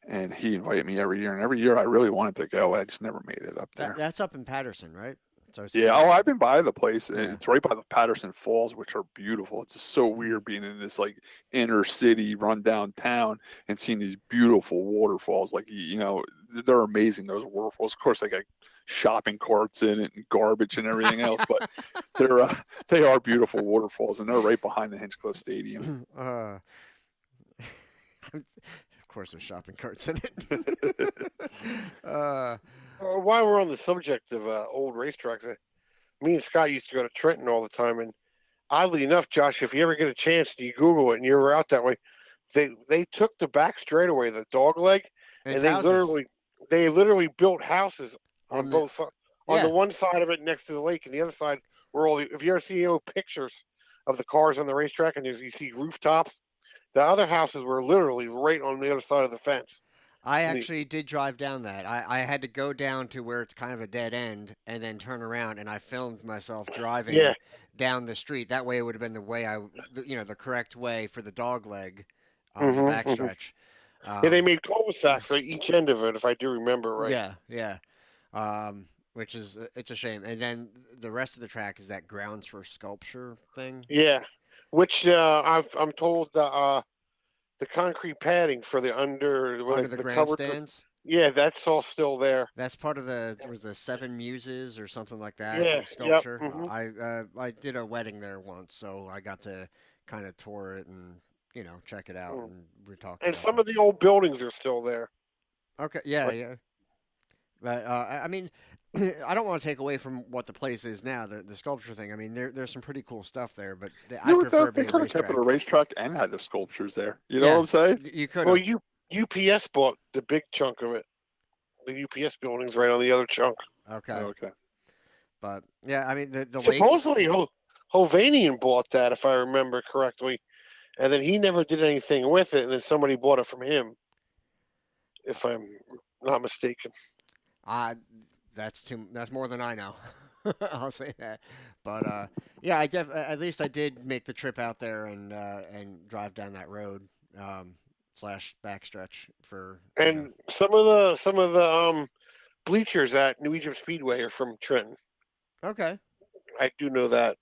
and he invited me every year. And every year, I really wanted to go. I just never made it up there. that's up in Patterson, right? So it's Yeah. Oh, I've been by the place. And Yeah. it's right by the Patterson Falls, which are beautiful. It's just so weird being in this like inner city, rundown town, and seeing these beautiful waterfalls. Like they're amazing. Those waterfalls. Of course, they got shopping carts in it and garbage and everything else, but they are beautiful waterfalls, and they're right behind the Hinchcliffe Stadium. Of course, there's shopping carts in it. While we're on the subject of old racetracks, me and Scott used to go to Trenton all the time, and oddly enough, Josh, if you ever get a chance and you Google it and you're out that way, they took the back straightaway, the dog leg, and It's they houses literally built houses on the both sides. On yeah. the one side of it next to the lake, and the other side where if you ever see pictures of the cars on the racetrack and you see rooftops, the other houses were literally right on the other side of the fence. I actually did drive down that. I had to go down to where it's kind of a dead end and then turn around, and I filmed myself driving Yeah. down the street. That way, it would have been the correct way for the dog leg on the backstretch. Yeah, they made cul-de-sacs at each end of it, if I do remember right. Yeah, yeah. Which is it's a shame. And then the rest of the track is that grounds for sculpture thing. Yeah, which I'm told the concrete padding for the Under the covered. grandstands. Yeah, that's all still there. That's part of there was the Seven Muses or something like that. Yeah, Sculpture. yep, mhm. I did a wedding there once, so I got to kind of tour it and check it out, and we talked. And some of the old buildings are still there. Okay, yeah, yeah. But I mean, I don't want to take away from what the place is now, the sculpture thing. I mean, there's some pretty cool stuff there, but I prefer They being could have kept it a racetrack and had the sculptures there. You know Yeah. what I'm saying? You could. Well, UPS bought the big chunk of it. The UPS building's right on the other chunk. Okay. Okay. But yeah, I mean the lakes. Supposedly, Hovanian bought that, if I remember correctly, and then he never did anything with it, and then somebody bought it from him, if I'm not mistaken. That's more than I know. I'll say that. But yeah, at least I did make the trip out there and drive down that road slash backstretch for. And some of the bleachers at New Egypt Speedway are from Trenton. Okay. I do know that.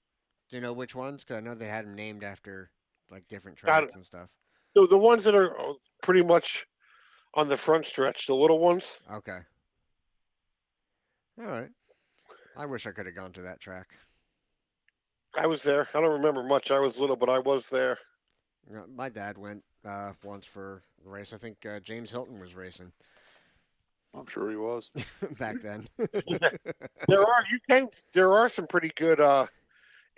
Do you know which ones? Because I know they had them named after like different tracks and stuff. The ones that are pretty much on the front stretch, the little ones. Okay. All right. I wish I could have gone to that track. I was there. I don't remember much. I was little, but I was there. My dad went once for a race. I think James Hilton was racing I'm sure he was. back then. There are some pretty good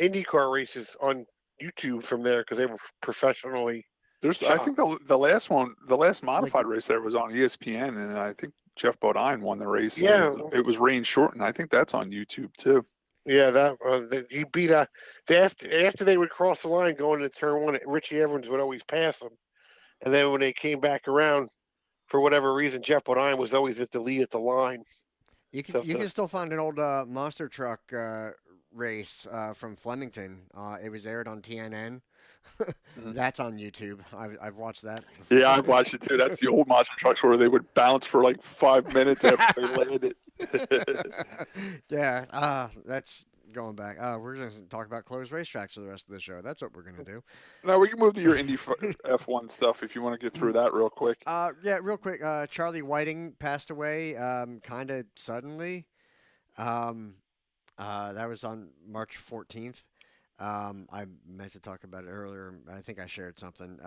IndyCar races on YouTube from there because they were professionally. I think the last modified race there was on ESPN, and I think Jeff Bodine won the race. Yeah, it was rain shortened. I think that's on YouTube too. Yeah, he beat after they would cross the line going to turn one. Richie Evans would always pass them, and then when they came back around, for whatever reason, Jeff Bodine was always at the lead at the line. You can still find an old monster truck race from Flemington. It was aired on TNN. That's on YouTube. I've watched that before. Yeah, I've watched it too. That's the old monster trucks where they would bounce for like 5 minutes after they landed. Yeah, that's going back. We're going to talk about closed racetracks for the rest of the show. That's what we're going to do. Now we can move to your Indy F1 stuff if you want to get through that real quick. Yeah, real quick. Charlie Whiting passed away kind of suddenly. That was on March 14th. I meant to talk about it earlier. I think I shared something.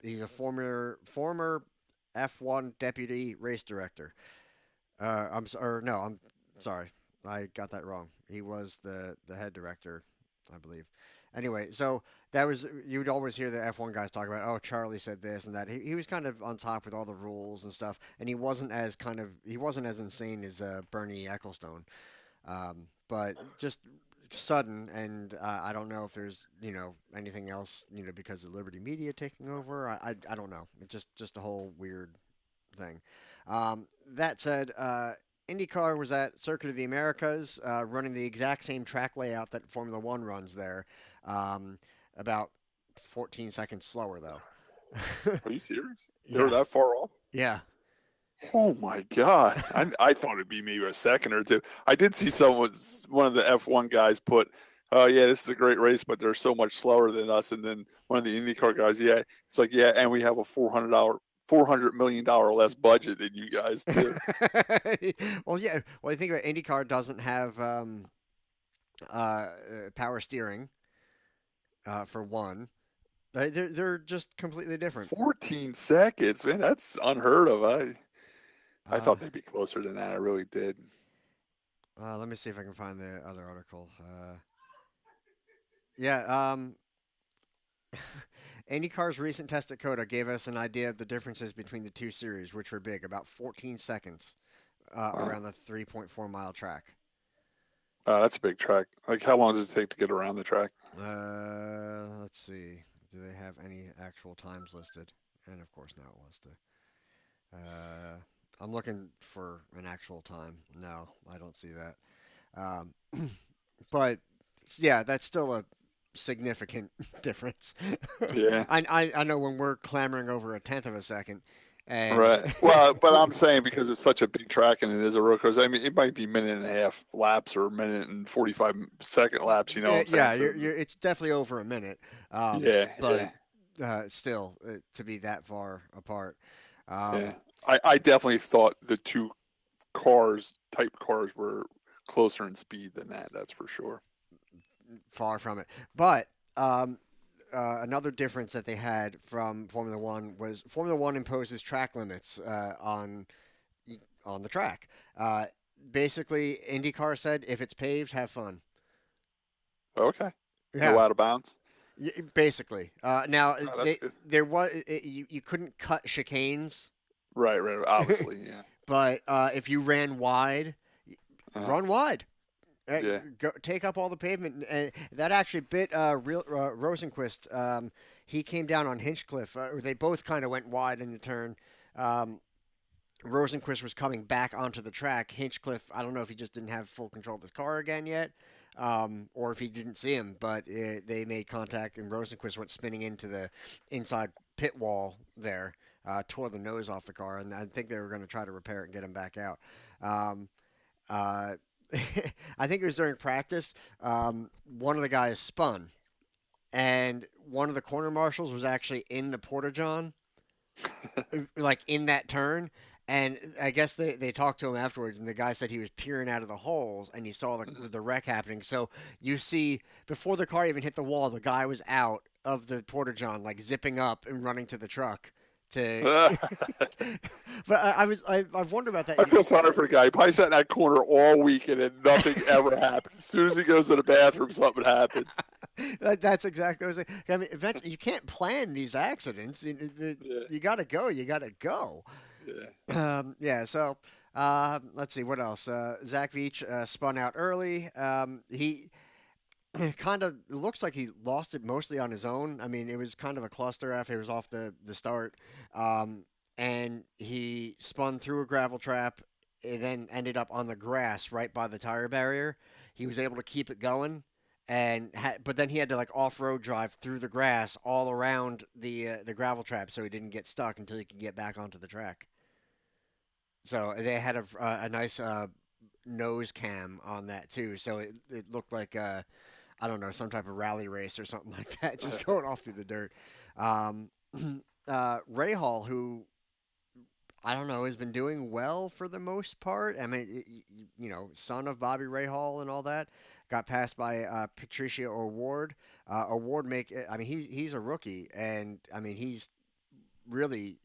He's a former F1 deputy race director. No, I'm sorry. I got that wrong. He was the head director, I believe. Anyway, so that was you would always hear the F1 guys talk about, oh, Charlie said this and that. He was kind of on top with all the rules and stuff, and he wasn't as insane as Bernie Ecclestone, but just sudden, and I don't know if there's anything else because of Liberty Media taking over. I don't know. It's just a whole weird thing. That said, IndyCar was at Circuit of the Americas, running the exact same track layout that Formula One runs there, about 14 seconds slower though. Are you serious? They were Yeah, that far off? yeah. Oh my God. I thought it'd be maybe a second or two. I did see one of the F1 guys put, oh, yeah, this is a great race, but they're so much slower than us. And then one of the IndyCar guys, yeah, it's like, yeah, and we have a $400 million less budget than you guys do. Well, yeah. Well, you think about IndyCar doesn't have power steering for one. They're just completely different. 14 seconds, man. That's unheard of. I Uh, thought they'd be closer than that. I really did. Let me see if I can find the other article. Yeah, IndyCar's recent test at Coda gave us an idea of the differences between the two series, which were big, about 14 seconds Wow. around the 3.4-mile track. That's a big track. Like, how long does it take to get around the track? Let's see. Do they have any actual times listed? And of course, now it wants to. I'm looking for an actual time. No, I don't see that. But yeah, that's still a significant difference. Yeah. I know when we're clamoring over a tenth of a second, and Right. Well, but I'm saying because it's such a big track and it is a road course. I mean, it might be minute and a half laps or minute and 45-second laps. You know what I'm saying? yeah, So, it's definitely over a minute. yeah, But still, to be that far apart. yeah. Um, I definitely thought the two type cars were closer in speed than that. That's for sure. Far from it. But another difference that they had from Formula One was Formula One imposes track limits on the track. Basically, IndyCar said if it's paved, have fun. Okay. No Yeah, out of bounds. basically. Now Oh, that's good. there was you couldn't cut chicanes, Right. Right. Obviously, yeah. but if you ran wide, run wide. Yeah. Go, take up all the pavement. That actually bit Rosenquist. He came down on Hinchcliffe. They both kind of went wide in the turn. Um, Rosenquist was coming back onto the track. Hinchcliffe, I don't know if he just didn't have full control of his car again yet, or if he didn't see him, but they made contact, and Rosenquist went spinning into the inside pit wall there, tore the nose off the car, and I think they were going to try to repair it and get him back out. Um, uh, I think it was during practice. One of the guys spun, and one of the corner marshals was actually in the porta john, like in that turn. And I guess they talked to him afterwards, and the guy said he was peering out of the holes and he saw the wreck happening. So you see, before the car even hit the wall, the guy was out of the porta john, like zipping up and running to the truck. To, but I've wondered about that. I feel sorry for the guy. He probably sat in that corner all week and then nothing ever happens. As soon as he goes to the bathroom, something happens. That's exactly what I was saying. I mean, eventually, you can't plan these accidents. Yeah. You got to go. You got to go. Yeah. So let's see what else. Zach Veach spun out early. He kind of looks like he lost it mostly on his own. I mean, it was kind of a cluster after he was off the start, and he spun through a gravel trap, and then ended up on the grass right by the tire barrier. He was able to keep it going, but then he had to like off road drive through the grass all around the gravel trap, so he didn't get stuck until he could get back onto the track. So they had a nice nose cam on that too, so it looked like I don't know, some type of rally race or something like that, just going off through the dirt. Um, Ray Hall, who I don't know, has been doing well for the most part. I mean, son of Bobby Ray Hall and all that. got passed by Patricio O'Ward. O'Ward I mean, he's a rookie, and I mean, he's really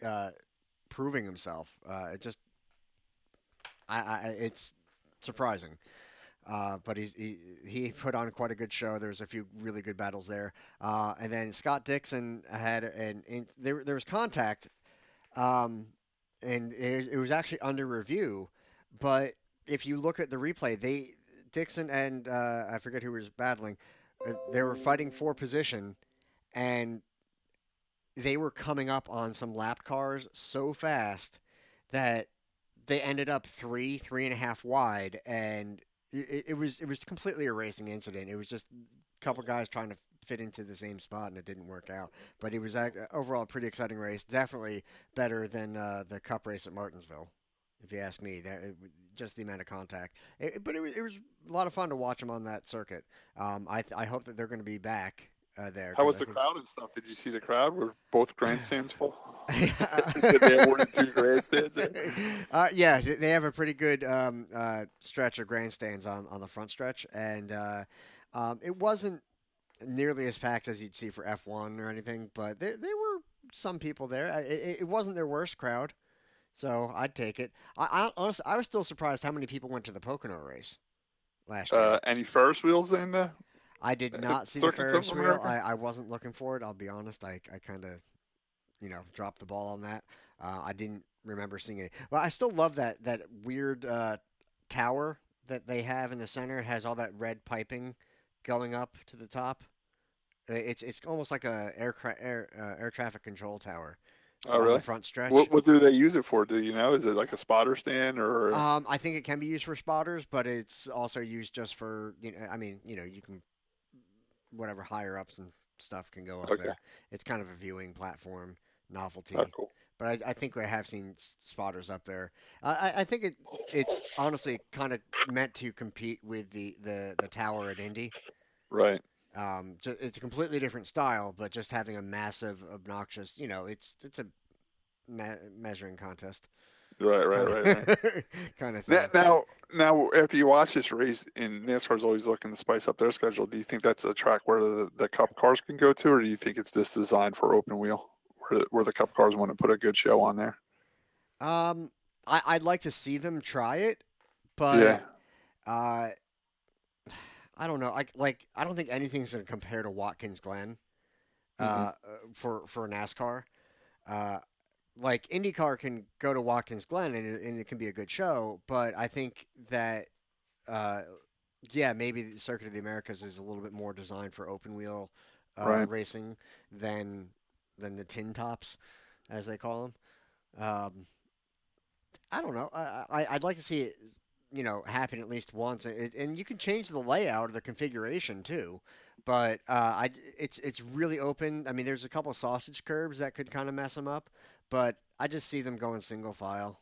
uh, proving himself. It's surprising. But he put on quite a good show. There's a few really good battles there. And then Scott Dixon had there was contact, and it was actually under review. But if you look at the replay, Dixon and I forget who was battling. They were fighting for position, and they were coming up on some lap cars so fast that they ended up three and a half wide, and it was completely a racing incident. It was just a couple guys trying to fit into the same spot, and it didn't work out. But it was overall a pretty exciting race. Definitely better than the Cup race at Martinsville, if you ask me. Just the amount of contact. But it was a lot of fun to watch them on that circuit. I hope that they're going to be back there. How was the crowd and stuff? Did you see the crowd? Were both grandstands full? Did they have more than 2 grandstands there? Yeah, they have a pretty good stretch of grandstands on the front stretch, and it wasn't nearly as packed as you'd see for F1 or anything, but there were some people there. It wasn't their worst crowd, so I'd take it. Honestly, I was still surprised how many people went to the Pocono race last year. Any Ferris wheels in the? I did not see the Circuit of Ferris wheel. America? I wasn't looking for it. I'll be honest. I kind of, dropped the ball on that. I didn't remember seeing it. Well, I still love that weird tower that they have in the center. It has all that red piping going up to the top. It's almost like a air traffic control tower. Oh, On really? the front stretch. What do they use it for? Do you know? Is it like a spotter stand or? I think it can be used for spotters, but it's also used just for I mean, you can whatever higher ups and stuff can go up Okay. there. It's kind of a viewing platform novelty. Oh, cool. But I think I have seen spotters up there. I think it's honestly kind of meant to compete with the tower at Indy. Right. It's a completely different style, but just having a massive, obnoxious, it's a measuring contest. Right. Kind of thing. Now, after you watch this race, and NASCAR's always looking to spice up their schedule, do you think that's a track where the Cup cars can go to, or do you think it's just designed for open wheel, where the Cup cars want to put a good show on there? I'd like to see them try it, but Yeah. I don't know. I don't think anything's going to compare to Watkins Glen for NASCAR. Like IndyCar can go to Watkins Glen and it can be a good show, but I think that maybe the Circuit of the Americas is a little bit more designed for open wheel Right. racing than the tin tops, as they call them. I don't know. I'd like to see it, happen at least once, and you can change the layout or the configuration too. But it's really open. I mean, there's a couple of sausage curbs that could kind of mess them up, but I just see them going single file,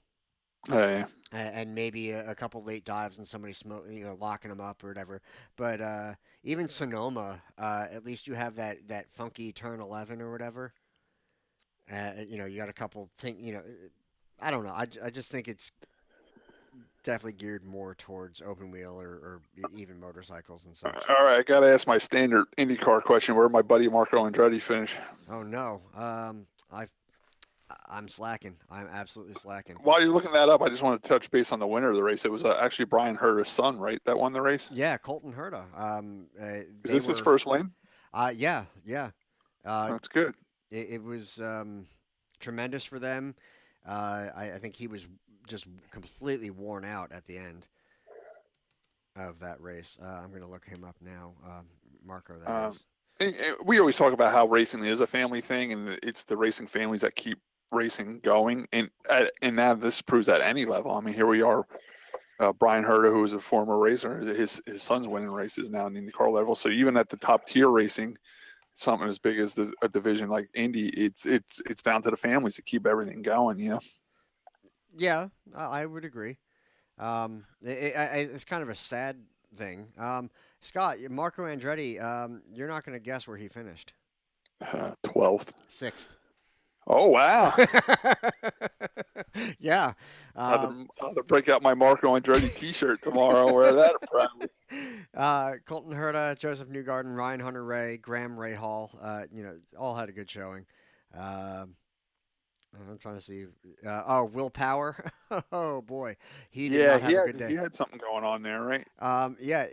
Yeah. and maybe a couple late dives and somebody locking them up or whatever. But even Sonoma, at least you have that funky turn 11 or whatever. You got a couple I don't know. I just think it's definitely geared more towards open wheel or even motorcycles and such. All right, I got to ask my standard IndyCar question. Where did my buddy Marco Andretti finish? Oh no, I'm slacking. I'm absolutely slacking. While you're looking that up, I just want to touch base on the winner of the race. It was actually Brian Herta's son, right? That won the race. Yeah, Colton Herta. Is this his first win? Yeah. That's good. It was tremendous for them. I think he was just completely worn out at the end of that race. I'm going to look him up now. Marco, that is. And we always talk about how racing is a family thing, and it's the racing families that keep racing going. And now this proves at any level. I mean, here we are. Brian Herta, who was a former racer, his son's winning races now in the IndyCar level. So even at the top tier racing, something as big as a division like Indy, it's down to the families to keep everything going. Yeah, I would agree. It's kind of a sad thing. Scott, Marco Andretti, you're not going to guess where he finished. 12th. Sixth. Oh wow! Yeah. I'll have to break out my Marco Andretti T-shirt tomorrow and wear that proudly. Colton Herta, Joseph Newgarden, Ryan Hunter Ray, Graham Ray Hall, all had a good showing. Um I'm trying to see. Will Power. Oh boy, he did Yeah, not have a good he day. had something going on there, right? Yeah,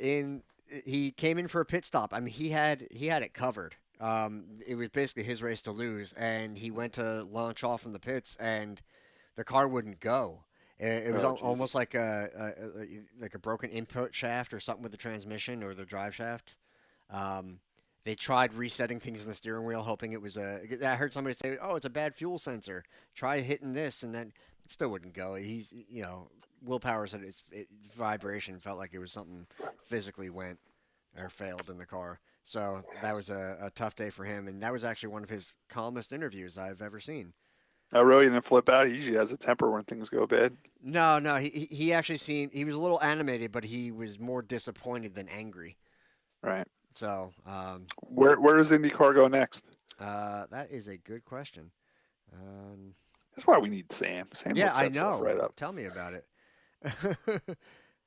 he came in for a pit stop. I mean, he had it covered. It was basically his race to lose, and he went to launch off from the pits, and the car wouldn't go. It was Oh almost Jesus! like a broken input shaft or something with the transmission or the drive shaft. Um, they tried resetting things in the steering wheel, hoping it was a. I heard somebody say, "Oh, it's a bad fuel sensor. Try hitting this," and then it still wouldn't go. Willpower said vibration felt like it was something physically went or failed in the car. So that was a tough day for him, and that was actually one of his calmest interviews I've ever seen. I really didn't flip out. He usually has a temper when things go bad. No, no, he actually seemed he was a little animated, but he was more disappointed than angry. Right. So Where does IndyCar go next? that is a good question. Um, That's why we need Sam. Sam yeah, looks I that stuff know. right up. Tell me about it.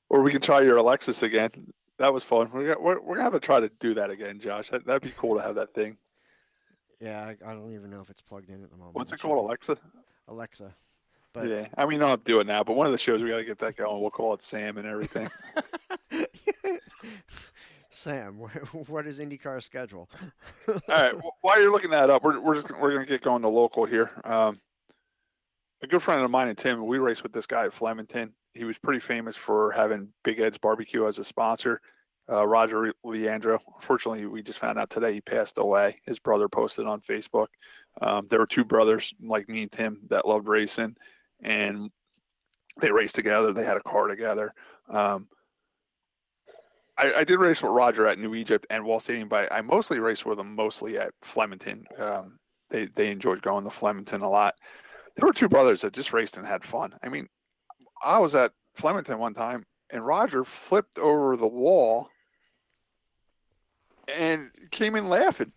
Or we can try your Alexis again. That was fun. We're gonna have to try to do that again, Josh. That'd be cool to have that thing. Yeah, I don't even know if it's plugged in at the moment. What's it Should called, be. Alexa? Alexa. But Yeah, I mean, you don't have to do it now, but one of the shows we got to get that going. We'll call it Sam and everything. Sam, what is IndyCar's schedule? All right. While you're looking that up, we're gonna get going to local here. A good friend of mine and Tim, we raced with this guy at Flemington. He was pretty famous for having Big Ed's Barbecue as a sponsor. Roger Leandro. Unfortunately, we just found out today he passed away. His brother posted on Facebook. There were two brothers like me and Tim that loved racing, and they raced together. They had a car together. I did race with Roger at New Egypt and Wall Stadium, but I mostly raced with him mostly at Flemington. They enjoyed going to Flemington a lot. There were two brothers that just raced and had fun. I mean, I was at Flemington one time, and Roger flipped over the wall and came in laughing.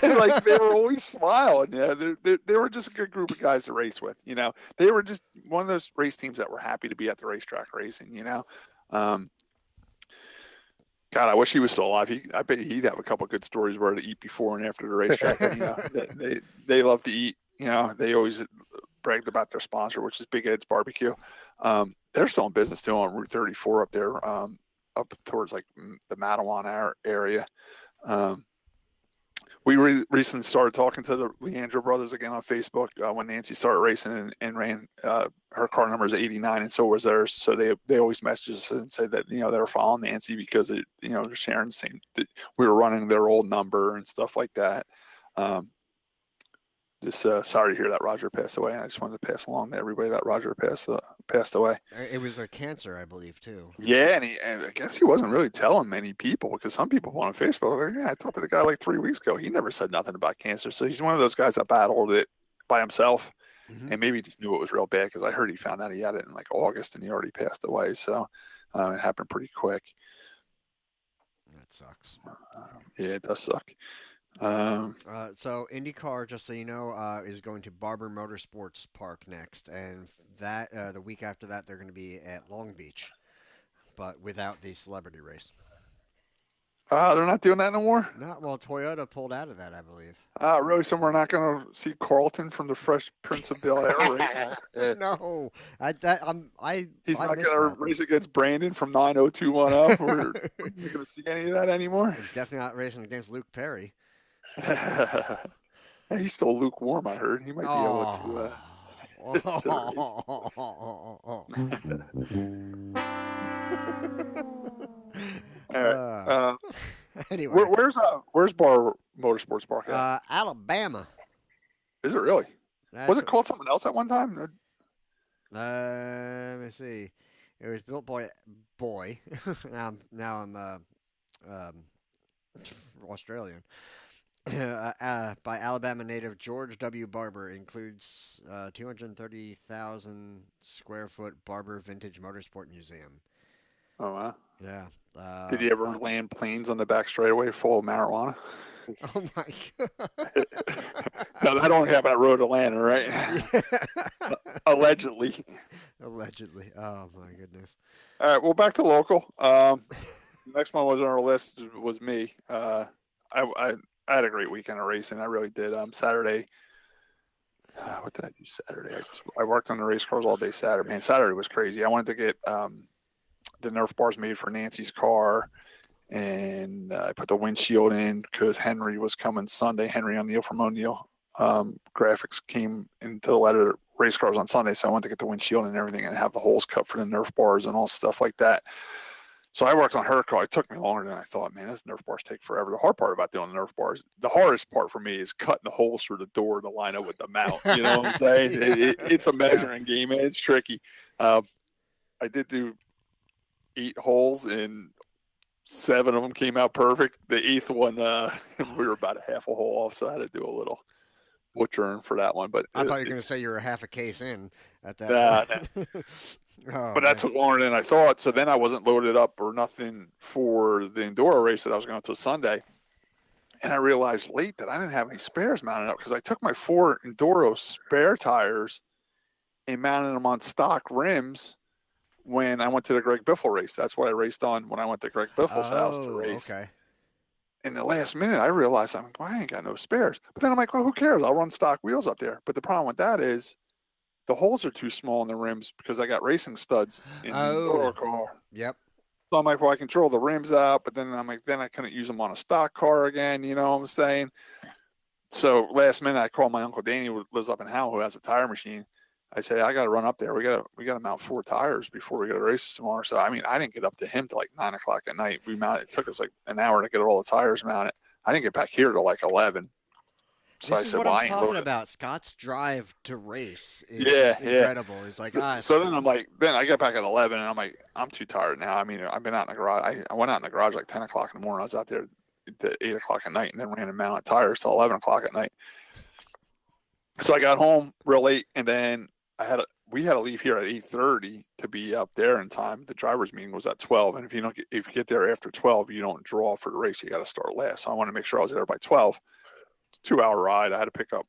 Like they were always smiling. Yeah, they were just a good group of guys to race with. They were just one of those race teams that were happy to be at the racetrack racing. God, I wish he was still alive. I bet he'd have a couple of good stories where to eat before and after the racetrack. But, they love to eat. They always bragged about their sponsor, which is Big Ed's Barbecue. They're still in business too on Route 34 up there, up towards like the Matawan area. We recently started talking to the Leandro brothers again on Facebook when Nancy started racing and ran. Her car number is 89, and so was theirs. So they always message us and say that they were following Nancy because they're sharing the same. We were running their old number and stuff like that. Just sorry to hear that Roger passed away. And I just wanted to pass along to everybody that Roger passed away. It was a cancer, I believe, too. Yeah, and I guess he wasn't really telling many people because some people on Facebook were like, yeah, I talked to the guy like 3 weeks ago. He never said nothing about cancer. So he's one of those guys that battled it by himself and maybe just knew it was real bad because I heard he found out he had it in like August and he already passed away. So it happened pretty quick. That sucks. Yeah, it does suck. So IndyCar, just so you know, is going to Barber Motorsports Park next, and that the week after that they're going to be at Long Beach, but without the celebrity race. They're not doing that no more? Not well. Toyota pulled out of that, I believe. Really? So we're not going to see Carlton from the Fresh Prince of Bel-Air race? No, He's I not missed going that. to race against Brandon from 90210. We're not going to see any of that anymore. He's definitely not racing against Luke Perry. He's still lukewarm, I heard. He might be able to. All right. Anyway, where's Bar Motorsports Park at? Alabama. Is it really? That's Was it called something else at one time? Let me see. It was built by now I'm Australian. By Alabama native George W. Barber, includes 230,000 square foot Barber Vintage Motorsport Museum. Oh, wow. Yeah. Did you ever land planes on the back straightaway full of marijuana? Oh my god. No, that only happened at Road Atlanta, right? Yeah. Allegedly. Allegedly. Oh my goodness. All right, well, back to local. Next one was on our list was me. I had a great weekend of racing. I really did. Saturday. What did I do Saturday? I worked on the race cars all day Saturday. Man, Saturday was crazy. I wanted to get the Nerf bars made for Nancy's car, and I put the windshield in because Henry was coming Sunday. Henry O'Neill from O'Neill Graphics came into the letter race cars on Sunday, so I wanted to get the windshield and everything and have the holes cut for the Nerf bars and all stuff like that. So I worked on her car. It took me longer than I thought. Man, those Nerf bars take forever. The hard part about doing Nerf bars, the hardest part for me is cutting the holes through the door to line up with the mount. You know what I'm saying? Yeah. It's a measuring game, man. It's tricky. I did do 8 holes, and 7 of them came out perfect. The 8th one, we were about a half a hole off, so I had to do a little butchering for that one. But I thought you were going to say you were half a case in at that point. Oh, but that took longer than I thought. So then I wasn't loaded up or nothing for the Enduro race that I was going to Sunday. And I realized late that I didn't have any spares mounted up because I took my 4 Enduro spare tires and mounted them on stock rims when I went to the Greg Biffle race. That's what I raced on when I went to Greg Biffle's house to race. Okay. In the last minute, I realized, I'm like, well, I ain't got no spares. But then I'm like, well, who cares? I'll run stock wheels up there. But the problem with that is the holes are too small in the rims because I got racing studs in the Enduro car. Yep. So I'm like, well, I can drill the rims out, but then I'm like, then I couldn't use them on a stock car again. You know what I'm saying? So last minute, I called my Uncle Danny, who lives up in Howell, who has a tire machine. I say, I got to run up there. We got to mount 4 tires before we go to race tomorrow. So, I mean, I didn't get up to him till like 9 o'clock at night. It took us like an hour to get all the tires mounted. I didn't get back here till like 11. So this I is said, what well, I'm talking about. Scott's drive to race is just incredible. He's like, so then I'm like, then I get back at 11 and I'm like, I'm too tired now. I mean, I've been out in the garage. I went out in the garage like 10 o'clock in the morning. I was out there at 8 o'clock at night and then ran and mounted tires till 11 o'clock at night. So I got home real late and then we had to leave here at 8:30 to be up there in time. The driver's meeting was at 12. And if you get there after 12, you don't draw for the race. You got to start last. So I want to make sure I was there by 12. It's a 2-hour ride. I had to pick up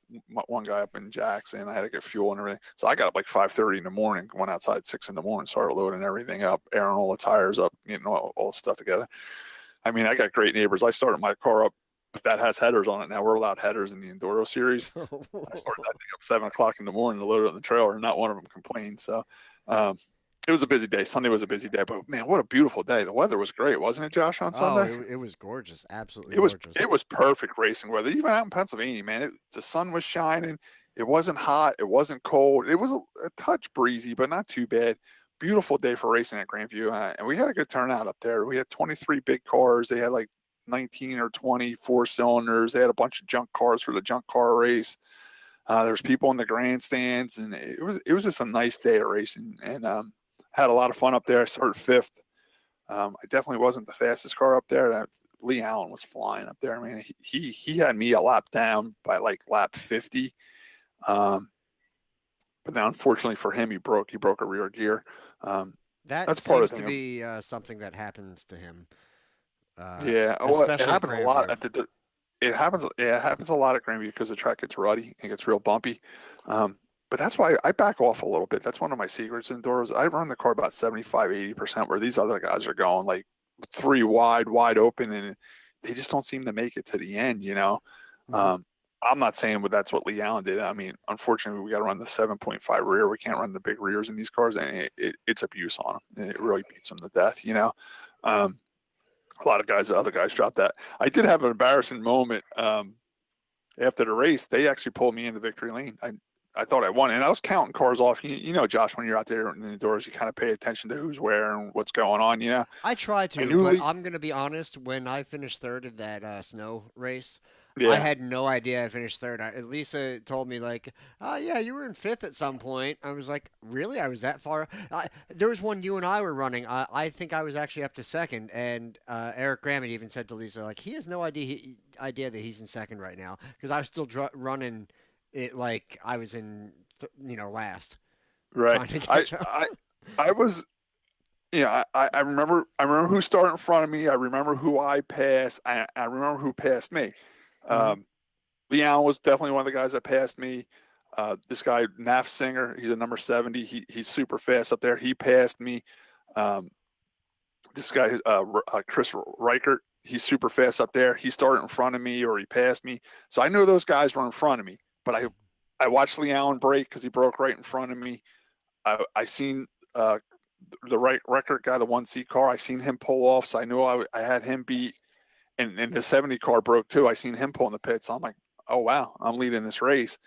one guy up in Jackson. I had to get fuel and everything. So I got up like 5:30 in the morning, went outside 6 in the morning, started loading everything up, airing all the tires up, getting all the stuff together. I mean, I got great neighbors. I started my car up that has headers on it. Now we're allowed headers in the Enduro series. I started that thing up 7 o'clock in the morning to load it on the trailer, and not one of them complained. So it was a busy day. Sunday was a busy day, but man, what a beautiful day. The weather was great, wasn't it, Josh, on Sunday? It was gorgeous. Absolutely gorgeous. It was perfect racing weather. Even out in Pennsylvania, man, the sun was shining. It wasn't hot. It wasn't cold. It was a touch breezy, but not too bad. Beautiful day for racing at Grandview. And we had a good turnout up there. We had 23 big cars. They had like 19 or 20 4-cylinders. They had a bunch of junk cars for the junk car race. There's people in the grandstands, and it was just a nice day of racing, and had a lot of fun up there. I started 5th. I definitely wasn't the fastest car up there. Lee Allen was flying up there. I mean, he had me a lap down by like lap 50. But now, unfortunately for him, he broke a rear gear. That seems to be something that happens to him. Yeah, well, it happens a lot at the. It happens a lot at Grandview because the track gets ruddy and gets real bumpy. But that's why I back off a little bit. That's one of my secrets indoors. I run the car about 75-80%, where these other guys are going like 3 wide open, and they just don't seem to make it to the end. You know, I'm not saying that's what Lee Allen did. I mean, unfortunately, we got to run the 7.5 rear. We can't run the big rears in these cars, and it's abuse on them, and it really beats them to death. You know. A lot of other guys dropped that. I did have an embarrassing moment after the race. They actually pulled me in the victory lane. I thought I won, and I was counting cars off. You know, Josh, when you're out there in the doors, you kind of pay attention to who's where and what's going on. You know, I try to, but I'm going to be honest. When I finished 3rd in that snow race, I had no idea I finished 3rd. Lisa told me like, "Oh yeah, you were in 5th at some point." I was like, "Really? I was that far?" There was one you and I were running. I think I was actually up to 2nd, and Eric Graham even said to Lisa like, "He has no idea that he's in 2nd right now," because I was still running it like I was in last. Right. I was I remember who started in front of me. I remember who I passed. I remember who passed me. Leon was definitely one of the guys that passed me. This guy, Naf Singer, he's a number 70. He's super fast up there. He passed me. This guy, Chris Reichert, he's super fast up there. He started in front of me or he passed me. So I knew those guys were in front of me. But I watched Leon break because he broke right in front of me. I seen the record guy, the 1C car. I seen him pull off, so I knew I had him beat. And the 70 car broke too. I seen him pull in the pit, so I'm like, oh wow, I'm leading this race.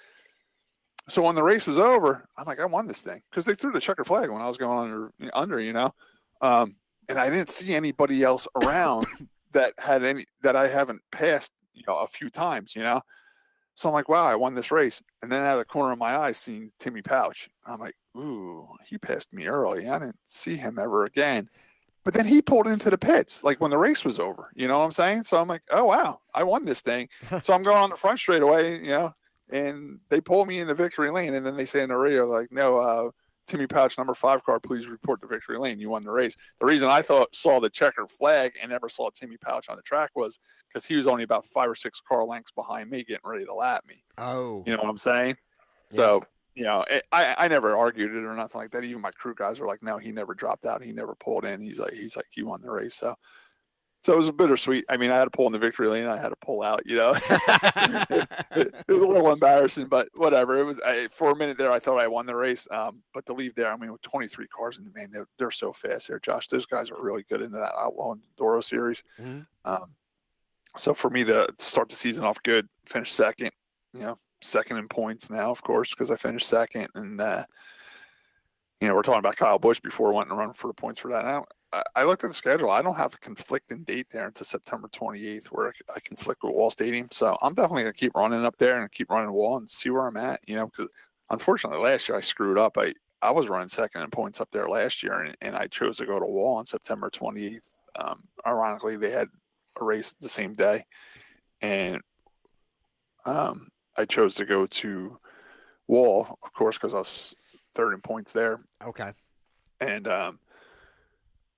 So when the race was over, I'm like, I won this thing because they threw the checker flag when I was going under, and I didn't see anybody else around that I haven't passed, a few times, So I'm like, wow, I won this race. And then out of the corner of my eye, seeing Timmy Pouch. I'm like, ooh, he passed me early. I didn't see him ever again. But then he pulled into the pits, like when the race was over. You know what I'm saying? So I'm like, oh, wow, I won this thing. So I'm going on the front straight away, and they pull me in the victory lane. And then they say in the radio, like, no, Timmy Pouch, number 5 car, please report to victory lane. You won the race. The reason I saw the checkered flag and never saw Timmy Pouch on the track was because he was only about 5 or 6 car lengths behind me getting ready to lap me. Oh. You know what I'm saying? Yeah. So, I never argued it or nothing like that. Even my crew guys were like, no, he never dropped out. He never pulled in. He's like, he won the race. So it was a bittersweet. I mean, I had to pull in the victory lane. I had to pull out, it was a little embarrassing, but whatever. It was for a minute there, I thought I won the race. But to leave there, I mean, with 23 cars, and man, they're so fast there, Josh. Those guys are really good into that Outlaw and Enduro series. Mm-hmm. So for me to start the season off good, finish second, second in points now, of course, because I finished second. And, we're talking about Kyle Busch before wanting to run for the points for that. Now, I looked at the schedule. I don't have a conflicting date there until September 28th where I conflict with Wall Stadium. So I'm definitely going to keep running up there and keep running Wall and see where I'm at, because unfortunately last year I screwed up. I was running second in points up there last year, and I chose to go to Wall on September 28th. Ironically, they had a race the same day. And I chose to go to Wall, of course, because I was third in points there. Okay.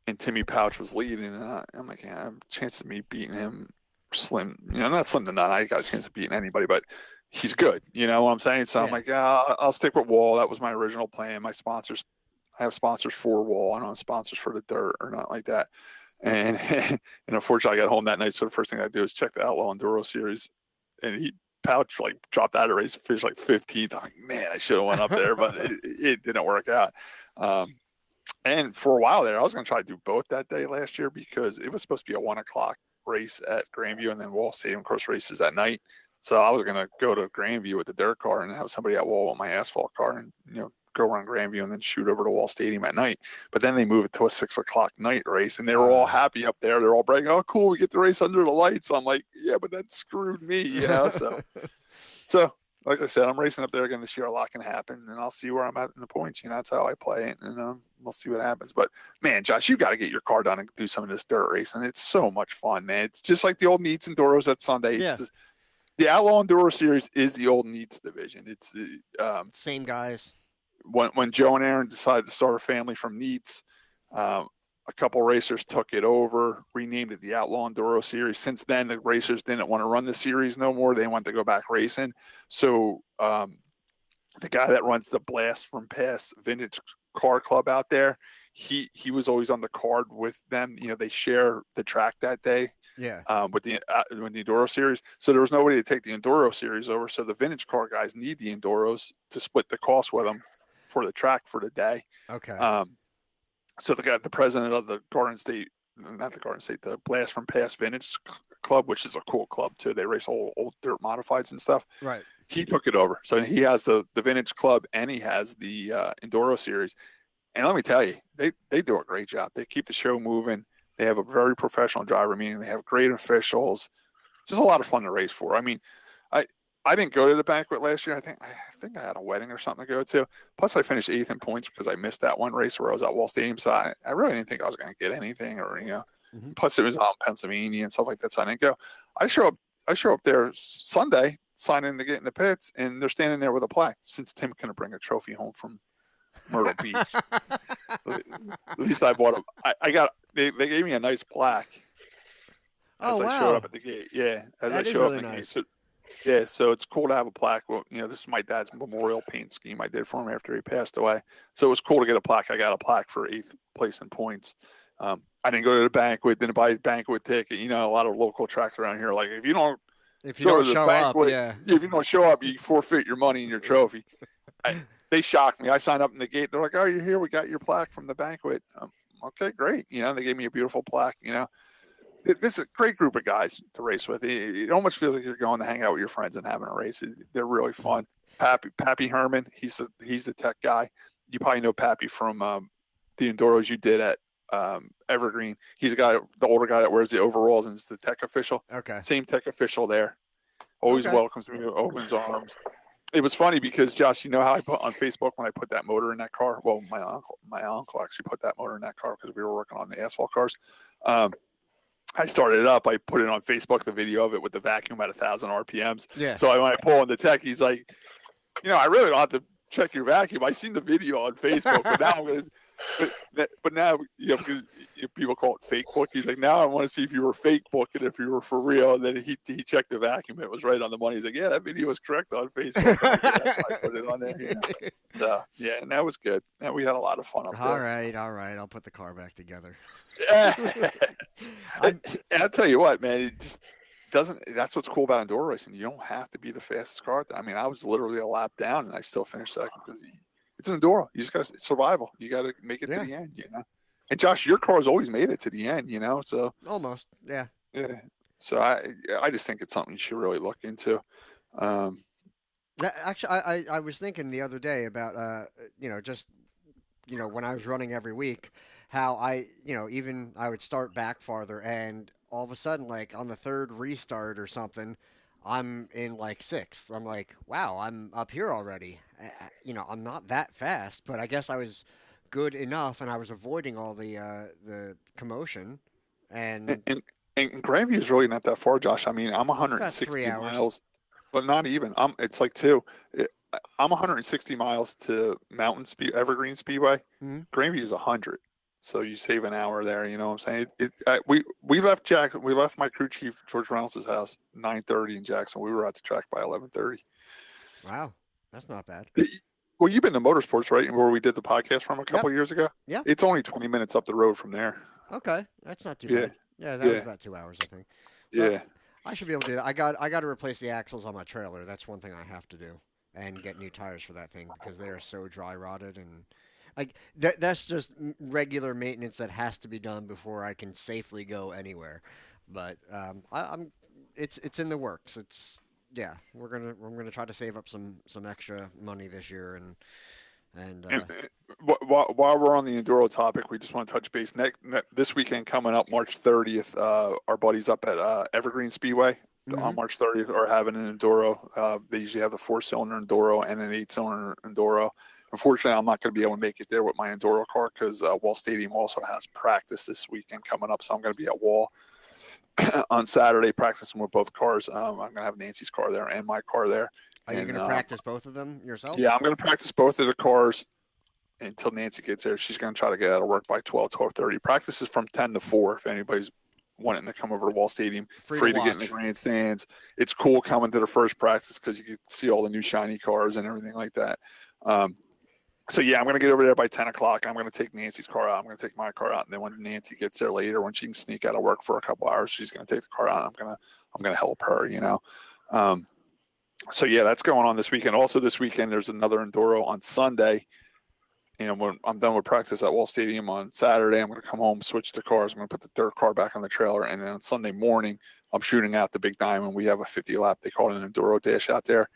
And Timmy Pouch was leading, and I'm like, yeah, I have a chance of me beating him slim. Not slim to none. I got a chance of beating anybody, but he's good. You know what I'm saying? So yeah. I'm like, yeah, I'll stick with Wall. That was my original plan. My sponsors, I have sponsors for Wall. I don't have sponsors for the dirt or not like that. And unfortunately, I got home that night. So the first thing I do is check the Outlaw Enduro series, and Pouch dropped out of the race, finished 15th. I'm like, man, I should have went up there, but it didn't work out. And for a while there, I was going to try to do both that day last year because it was supposed to be a 1:00 race at Grandview and then Wall Stadium course races at night. So I was going to go to Grandview with the dirt car and have somebody at Wall with my asphalt car and, go around Grandview and then shoot over to Wall Stadium at night. But then they moved it to a 6:00 night race and they were all happy up there. They're all bragging, oh, cool, we get the race under the lights. I'm like, yeah, but that screwed me, So like I said, I'm racing up there again this year. A lot can happen, and I'll see where I'm at in the points. That's how I play it, and we'll see what happens. But, man, Josh, you got to get your car done and do some of this dirt racing. It's so much fun, man. It's just like the old Neats Enduros at Sunday. Yeah. The Outlaw Enduro Series is the old Neats division. It's the same guys. When Joe and Aaron decided to start a family from Neats, a couple racers took it over, renamed it the Outlaw Enduro Series. Since then, the racers didn't want to run the series no more. They wanted to go back racing. So the guy that runs the Blast from Past Vintage Car Club out there, he was always on the card with them. They share the track that day. Yeah. With the Enduro Series. So there was nobody to take the Enduro Series over. So the vintage car guys need the Enduros to split the cost with them for the track for the day. Okay. So the president of the Blast from Past Vintage Club, which is a cool club too. They race old dirt modifieds and stuff. Right. He took it over. So he has the vintage club and he has the Enduro Series. And let me tell you, they do a great job. They keep the show moving. They have a very professional driver meeting. They have great officials. It's just a lot of fun to race for. I mean, I didn't go to the banquet last year. I think I had a wedding or something to go to. Plus, I finished 8th in points because I missed that one race where I was at Wall Stadium. So I really didn't think I was going to get anything or, Mm-hmm. Plus it was out in Pennsylvania and stuff like that. So I didn't go. I show up there Sunday, sign in to get in the pits, and they're standing there with a plaque since Tim couldn't bring a trophy home from Myrtle Beach. At least I bought them. They gave me a nice plaque Oh, as I wow. showed up at the gate. Yeah, as That I is showed really up at the nice. gate. So, yeah, so it's cool to have a plaque. Well, this is my dad's memorial paint scheme I did for him after he passed away. So it was cool to get a plaque. I got a plaque for 8th place in points. I didn't go to the banquet, didn't buy a banquet ticket. A lot of local tracks around here, like if you don't go to this show banquet, up, yeah. if you don't show up, you forfeit your money and your trophy. They shocked me. I signed up in the gate. They're like, "Oh, you're here. We got your plaque from the banquet." Okay, great. They gave me a beautiful plaque. This is a great group of guys to race with. It almost feels like you're going to hang out with your friends and having a race. They're really fun. Pappy Herman, he's the tech guy. You probably know Pappy from the Enduros you did at Evergreen. He's the older guy that wears the overalls and is the tech official. Okay. Same tech official there. Always Okay. welcomes me, opens arms. It was funny because, Josh, you know how I put on Facebook when I put that motor in that car? Well, my uncle actually put that motor in that car because we were working on the asphalt cars. I started it up. I put it on Facebook, the video of it with the vacuum at 1,000 RPMs. Yeah. So when I pull on the tech, he's like, I really don't have to check your vacuum. I seen the video on Facebook, but now I'm going to, but now, because people call it fake book. He's like, now I want to see if you were fake booking, if you were for real. And then he checked the vacuum. It was right on the money. He's like, yeah, that video was correct on Facebook. That's why I put it on there. So, yeah, and that was good. And we had a lot of fun up there. All right. I'll put the car back together. And I'll tell you what, man, it just doesn't. That's what's cool about enduro racing. You don't have to be the fastest car. I mean, I was literally a lap down, and I still finished second because it's an enduro. You just got to survival. You got to make it to the end, And Josh, your car's always made it to the end, So almost, yeah. So I just think it's something you should really look into. Actually, I was thinking the other day about when I was running every week, how I would start back farther, and all of a sudden, like on the third restart or something, I'm in like 6th. I'm like, wow, I'm up here already. I'm not that fast, but I guess I was good enough, and I was avoiding all the commotion. And Grandview is really not that far, Josh. I mean, I'm 160 miles, but not even. It's like 2. I'm 160 miles to Evergreen Speedway. Mm-hmm. Grandview is 100. So you save an hour there, you know what I'm saying? We left my crew chief George Reynolds' house 9:30 in Jackson. We were at the track by 11:30. Wow, that's not bad. Well, you've been to Motorsports, right? Where we did the podcast from a couple years ago. Yeah, it's only 20 minutes up the road from there. Okay, that's not too bad. Yeah, that was about 2 hours, I think. So I should be able to do that. I got to replace the axles on my trailer. That's one thing I have to do, and get new tires for that thing because they are so dry rotted and. That's just regular maintenance that has to be done before I can safely go anywhere. But it's in the works. We're gonna try to save up some extra money this year and while we're on the enduro topic, we just want to touch base. This weekend coming up, March 30th, our buddies up at Evergreen Speedway on March 30th are having an enduro. They usually have the 4-cylinder enduro and an 8-cylinder enduro. Unfortunately, I'm not going to be able to make it there with my enduro car because Wall Stadium also has practice this weekend coming up. So I'm going to be at Wall on Saturday practicing with both cars. I'm going to have Nancy's car there and my car there. Are you going to practice both of them yourself? Yeah, I'm going to practice both of the cars until Nancy gets there. She's going to try to get out of work by 12:30. Practice is from 10 to 4 if anybody's wanting to come over to Wall Stadium. Free to get in the grandstands. It's cool coming to the first practice because you can see all the new shiny cars and everything like that. So, yeah, I'm going to get over there by 10 o'clock. I'm going to take Nancy's car out. I'm going to take my car out. And then when Nancy gets there later, when she can sneak out of work for a couple hours, she's going to take the car out. I'm going to help her, So, yeah, that's going on this weekend. Also this weekend, there's another enduro on Sunday. When I'm done with practice at Wall Stadium on Saturday, I'm going to come home, switch the cars. I'm going to put the third car back on the trailer. And then on Sunday morning, I'm shooting out the Big Diamond. We have a 50 lap. They call it an enduro dash out there.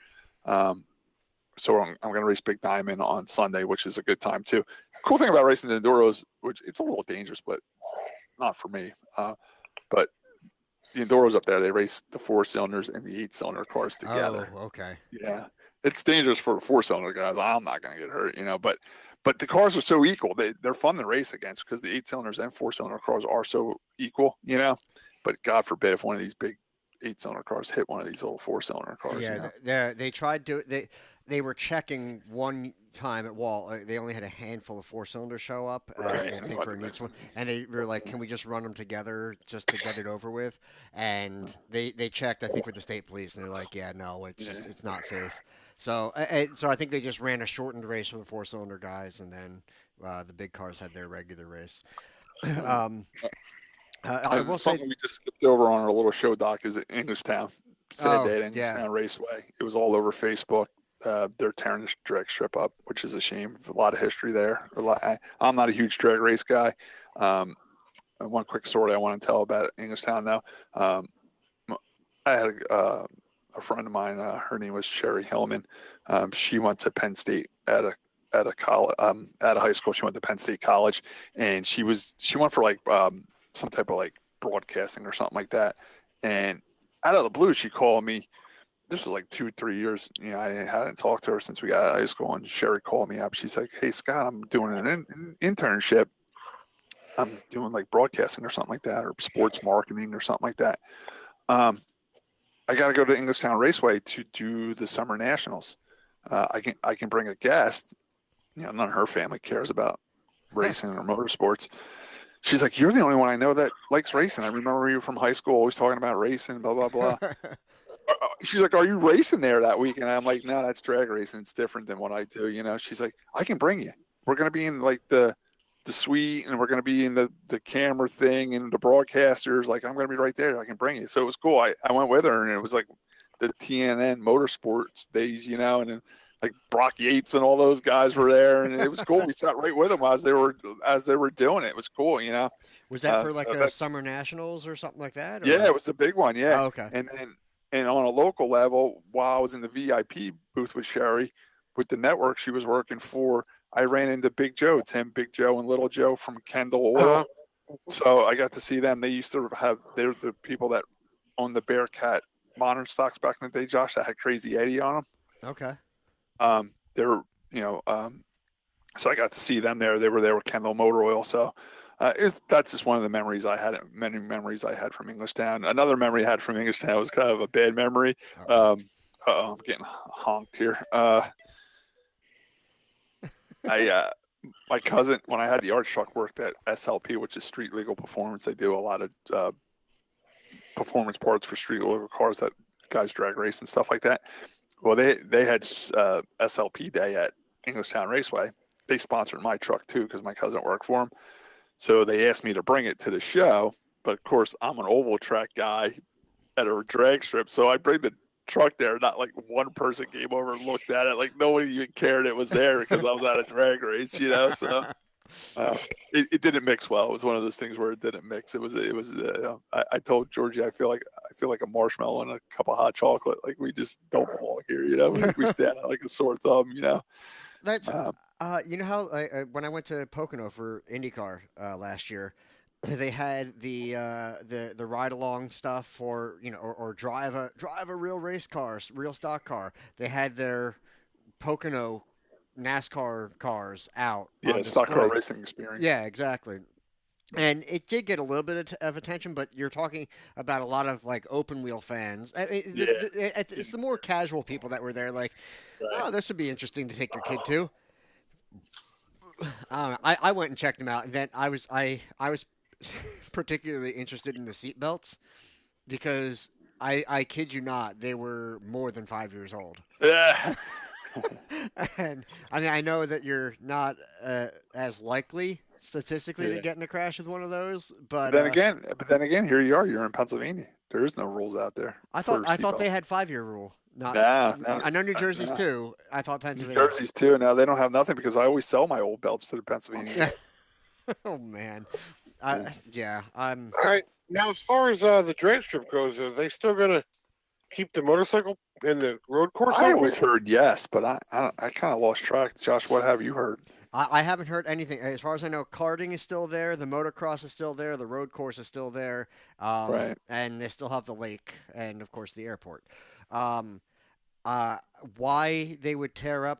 So I'm going to race Big Diamond on Sunday, which is a good time too. Cool thing about racing the enduros, which it's a little dangerous, but it's not for me. But the enduros up there, they race the 4-cylinders and the 8-cylinder cars together. Oh, okay. Yeah, it's dangerous for the 4-cylinder guys. I'm not going to get hurt, But the cars are so equal. They're fun to race against because the 8-cylinders and 4-cylinder cars are so equal, But God forbid if one of these big 8-cylinder cars hit one of these little 4-cylinder cars. Yeah, they tried to. they were checking one time at Wall. They only had a handful of four-cylinders show up, Right. I think, for an each one, and they were like, "Can we just run them together just to get it over with?" And they checked, I think, with the state police, and they're like, "Yeah, no, Yeah. it's not safe." So so I think they just ran a shortened race for the four-cylinder guys, and then the big cars had their regular race. um, I will say, Something we just skipped over on our little show doc is Englishtown. Sad oh day at yeah, Englishtown Raceway. It was all over Facebook. They're tearing the drag strip up, which is a shame. A lot of history there. I'm not a huge drag race guy. One quick story I want to tell about Englishtown though. I had a friend of mine. Her name was Sherry Hillman. She went to Penn State at a college at a high school. She went to Penn State College, and she went for like some type of like broadcasting or something like that. And out of the blue, she called me. This was like 2-3 years. You know, I hadn't talked to her since we got out of high school. And Sherry called me up. She's like, "Hey Scott, I'm doing an internship. I'm doing like broadcasting or something like that, or sports marketing or something like that. I got to go to Englishtown Raceway to do the summer nationals. I can bring a guest. You know, none of her family cares about racing or motorsports." She's like, "You're the only one I know that likes racing. I remember you from high school, always talking about racing, blah, blah, blah." She's like, "Are you racing there that week?" And I'm like, "No, that's drag racing. It's different than what I do." You know, she's like, "I can bring you. We're going to be in like the suite, and we're going to be in the camera thing and the broadcasters. Like, I'm going to be right there. I can bring you." So it was cool. I went with her, and it was like the TNN Motorsports days, you know, and then like Brock Yates and all those guys were there, and it was cool. We sat right with them as they were doing it. It was cool, you know. was that for like So a summer nationals or something like that? Or? yeah, it was the big one, yeah. Oh, okay. And on a local level, while I was in the VIP booth with Sherry, with the network she was working for, I ran into Big Joe, Big Joe and Little Joe from Kendall Oil. So I got to see them. They used to they're the people that owned the Bearcat modern stocks back in the day, Josh, that had Crazy Eddie on them. Okay. They're, you know, so I got to see them there. They were there with Kendall Motor Oil. So that's just one of the memories I had, many memories I had from Englishtown. Another memory I had from Englishtown was kind of a bad memory. I'm getting honked here. My cousin, when I had the art truck, worked at SLP, which is Street Legal Performance. They do a lot of performance parts for street legal cars that guys drag race and stuff like that. Well, they had SLP day at Englishtown Raceway. They sponsored my truck too because my cousin worked for them. So they asked me to bring it to the show. But of course, I'm an oval track guy at a drag strip, so I bring the truck there. Not like one person came over and looked at it. Like nobody even cared it was there because I was at a drag race, you know. So it didn't mix well. It was one of those things where it didn't mix. It was. I told Georgie, I feel like a marshmallow and a cup of hot chocolate. Like we just don't belong here, you know. We stand out like a sore thumb, you know. That's you know how when I went to Pocono for Indycar last year, they had the ride along stuff for, you know, or drive a real race car, real stock car. They had their Pocono NASCAR cars out. Yeah, stock car racing experience. Yeah, exactly. And it did get a little bit of attention, but you're talking about a lot of like open wheel fans. I mean, it's the more casual people that were there. Like, oh, this would be interesting to take your kid to. I don't know. I went and checked them out, and then I was particularly interested in the seat belts because I kid you not, they were more than 5 years old. Yeah. And I mean, I know that you're not as likely statistically to get in a crash with one of those, but then again, here you are. You're in Pennsylvania. There is no rules out there. I thought they had 5-year rule. No. I know New Jersey's too. I thought Pennsylvania. New Jersey's too. Now they don't have nothing because I always sell my old belts to the Pennsylvania. Oh man, All right. Now, as far as the drag strip goes, are they still going to keep the motorcycle in the road course? I always heard yes, but I kind of lost track. Josh, what have you heard? I haven't heard anything. As far as I know, karting is still there. The motocross is still there. The road course is still there. Right. And they still have the lake and, of course, the airport. Why they would tear up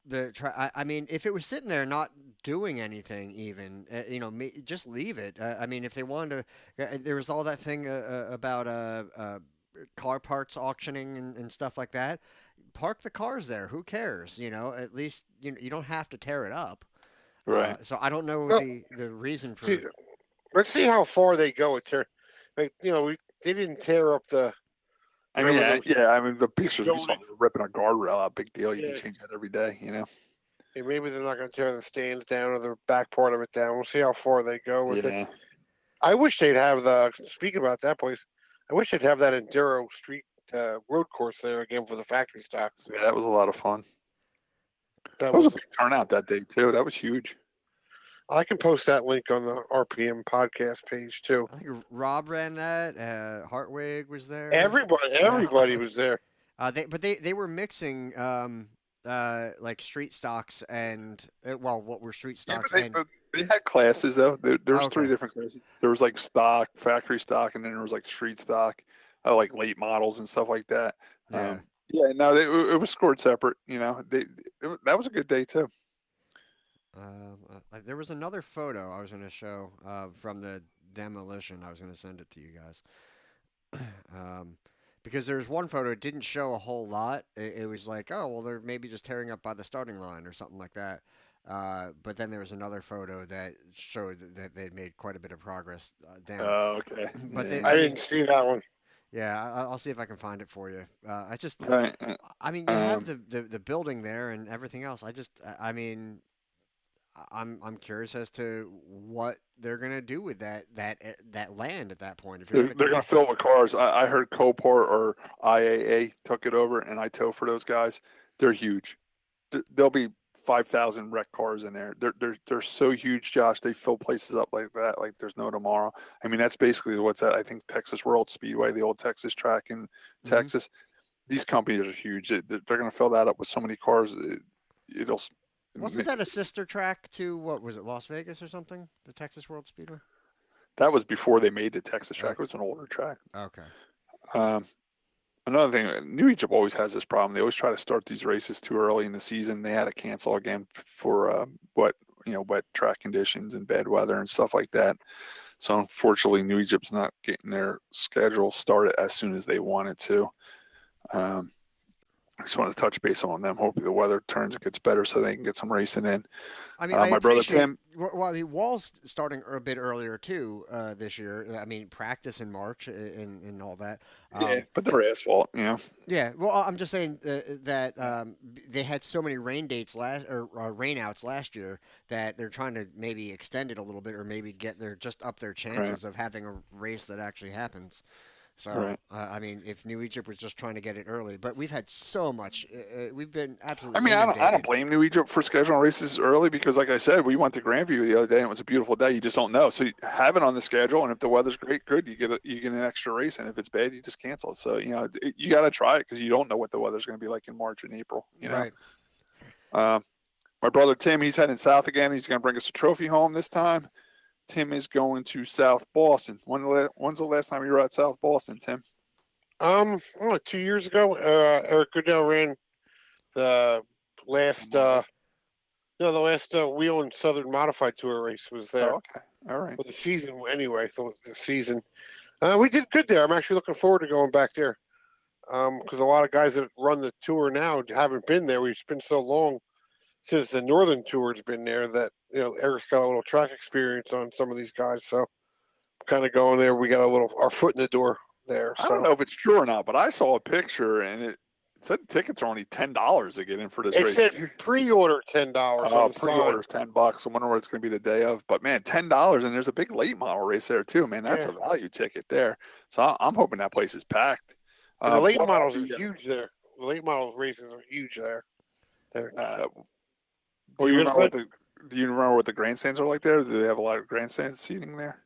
the track? I mean, if it was sitting there not doing anything, even just leave it. I mean, if they wanted to, there was all that thing about car parts auctioning and stuff like that. park the cars there. Who cares? At least you don't have to tear it up. Right. So I don't know Well, the reason for. see, let's see how far they go with tear. Like they didn't tear up the. I mean, Remember those yeah. I mean, the pictures we saw building- ripping a guardrail out, big deal. You Yeah. can change that every day. And maybe they're not going to tear the stands down or the back part of it down. We'll see how far they go with it. Yeah. I wish they'd have speaking about that place, I wish they'd have that Enduro street road course there again for the factory stock. Yeah, that was a lot of fun. That That was a was, big turnout that day too. That was huge. I can post that link on the RPM podcast page too. I think Rob ran that. Hartwig was there. Everybody was there. They were mixing like street stocks and what were street Yeah, stocks but they had classes though. There was Okay. 3 different classes. There was like stock, factory stock, and then there was like street stock, like late models and stuff like that. Yeah. No, it was scored separate. That was a good day too. There was another photo I was going to show from the demolition. I was going to send it to you guys. Because there's one photo, it didn't show a whole lot. It was like, oh, well, they're maybe just tearing up by the starting line or something like that. But then there was another photo that showed that they'd made quite a bit of progress down. Oh, okay. But Yeah. I didn't see that one. Yeah, I'll see if I can find it for you. Right. I mean, you have the building there and everything else. I mean, I'm curious as to what they're gonna do with that land at that point. If They're going to fill it with cars. I heard Copart or IAA took it over, and I tow for those guys. They're huge. There'll be 5,000 wrecked cars in there. They're so huge, Josh. They fill places up like that, like there's no tomorrow. I mean, that's basically what's at, I think, Texas World Speedway, the old Texas track in Texas. These companies are huge. They're going to fill that up with so many cars. Wasn't that a sister track to what was it, Las Vegas or something? The Texas World Speedway. That was before they made the Texas track. It was an older track. Okay. Another thing, New Egypt always has this problem. They always try to start these races too early in the season. They had to cancel again for wet track conditions and bad weather and stuff like that. So unfortunately, New Egypt's not getting their schedule started as soon as they wanted to. I just want to touch base on them. Hopefully the weather turns and gets better so they can get some racing in. I mean, my brother Tim. Well, I mean, Wall's starting a bit earlier too this year. I mean, practice in March and all that. Yeah, but they're asphalt, Yeah, well, I'm just saying that they had so many rain dates rainouts last year that they're trying to maybe extend it a little bit or maybe just up their chances of having a race that actually happens. So, I mean, if New Egypt was just trying to get it early, but we've had so much. We've been absolutely. I mean, I don't blame New Egypt for scheduling races early because, like I said, we went to Grandview the other day and it was a beautiful day. You just don't know, so you have it on the schedule, and if the weather's great, good, you get an extra race, and if it's bad, you just cancel it. So you got to try it because you don't know what the weather's going to be like in March and April. Right. My brother Tim, he's heading south again. He's going to bring us a trophy home this time. Tim is going to South Boston. When's the last time you were at South Boston, Tim? 2 years ago. Eric Goodell ran the last Wheel and Southern Modified Tour race was there. Oh, okay, all right. For the season anyway. So the season, we did good there. I'm actually looking forward to going back there. Because a lot of guys that run the tour now haven't been there. We've been so long since the Northern Tour's been there that Eric's got a little track experience on some of these guys, so kind of going there. We got our foot in the door there. So. I don't know if it's true or not, but I saw a picture and it said tickets are only $10 to get in for this race. It said pre-order $10. Oh, pre-order's $10. I wonder what it's going to be the day of. But man, $10, and there's a big late model race there too. Man, that's a value ticket there. So I'm hoping that place is packed. And the late models are huge there. The late model races are huge there. Do you remember what the grandstands are like there? Do they have a lot of grandstand seating there?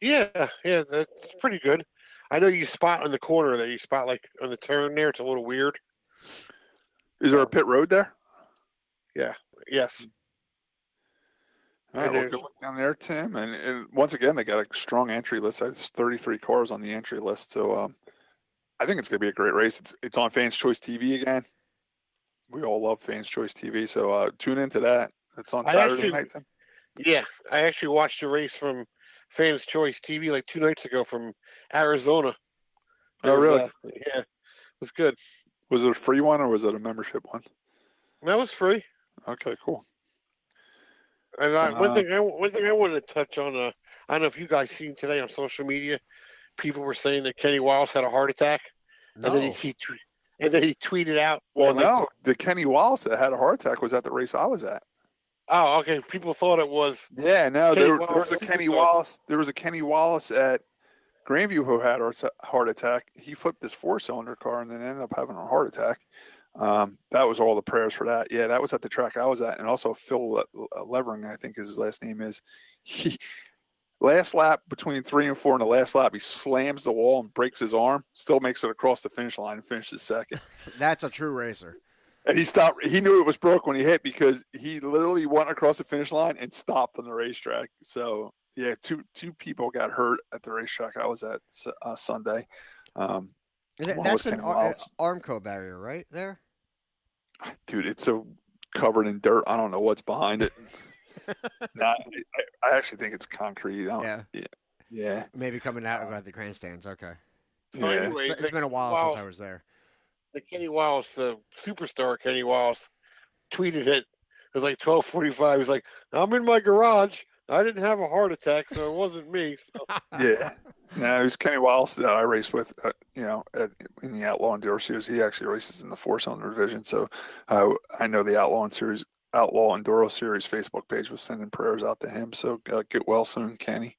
Yeah, that's pretty good. I know you spot on the corner there. You spot like on the turn there. It's a little weird. Is there a pit road there? Yeah. Yes. All right, well, good luck down there, Tim. And once again, they got a strong entry list. There's 33 cars on the entry list. So I think it's going to be a great race. It's on Fans Choice TV again. We all love Fans Choice TV, so tune into that. It's on Saturday night, Tim. Yeah, I actually watched a race from Fans Choice TV like 2 nights ago from Arizona. Oh, really? Yeah, it was good. Was it a free one or was it a membership one? That was free. Okay, cool. And one thing I wanted to touch on. I don't know if you guys seen today on social media. People were saying that Kenny Wallace had a heart attack, No. and then he tweeted out. Well, no, the Kenny Wallace that had a heart attack was at the race I was at. Oh, okay. People thought it was. Yeah, no, Kenny there Wallace was a Kenny Superstar. Wallace. There was a Kenny Wallace at Grandview who had a heart attack. He flipped his 4-cylinder car and then ended up having a heart attack. That was all the prayers for that. Yeah, that was at the track I was at, and also Phil Levering, I think his last name is. He last lap between 3 and 4 in the last lap, he slams the wall and breaks his arm. Still makes it across the finish line and finishes second. That's a true racer. And he stopped. He knew it was broke when he hit because he literally went across the finish line and stopped on the racetrack. So yeah, two people got hurt at the racetrack I was at Sunday. That's an Armco barrier, right there. Dude, it's so covered in dirt. I don't know what's behind it. I actually think it's concrete. Yeah. Maybe coming out about the grandstands. Okay. So Yeah. anyway, It's been a while since I was there. The Kenny Wallace, the superstar Kenny Wallace, tweeted it. It was like 12:45. He's like, "I'm in my garage. I didn't have a heart attack, so it wasn't me." So. Yeah. No, it was Kenny Wallace that I raced with, in the Outlaw Enduro Series. He actually races in the 4-cylinder division. So I know the Outlaw Enduro Series Facebook page was sending prayers out to him. So get well soon, Kenny.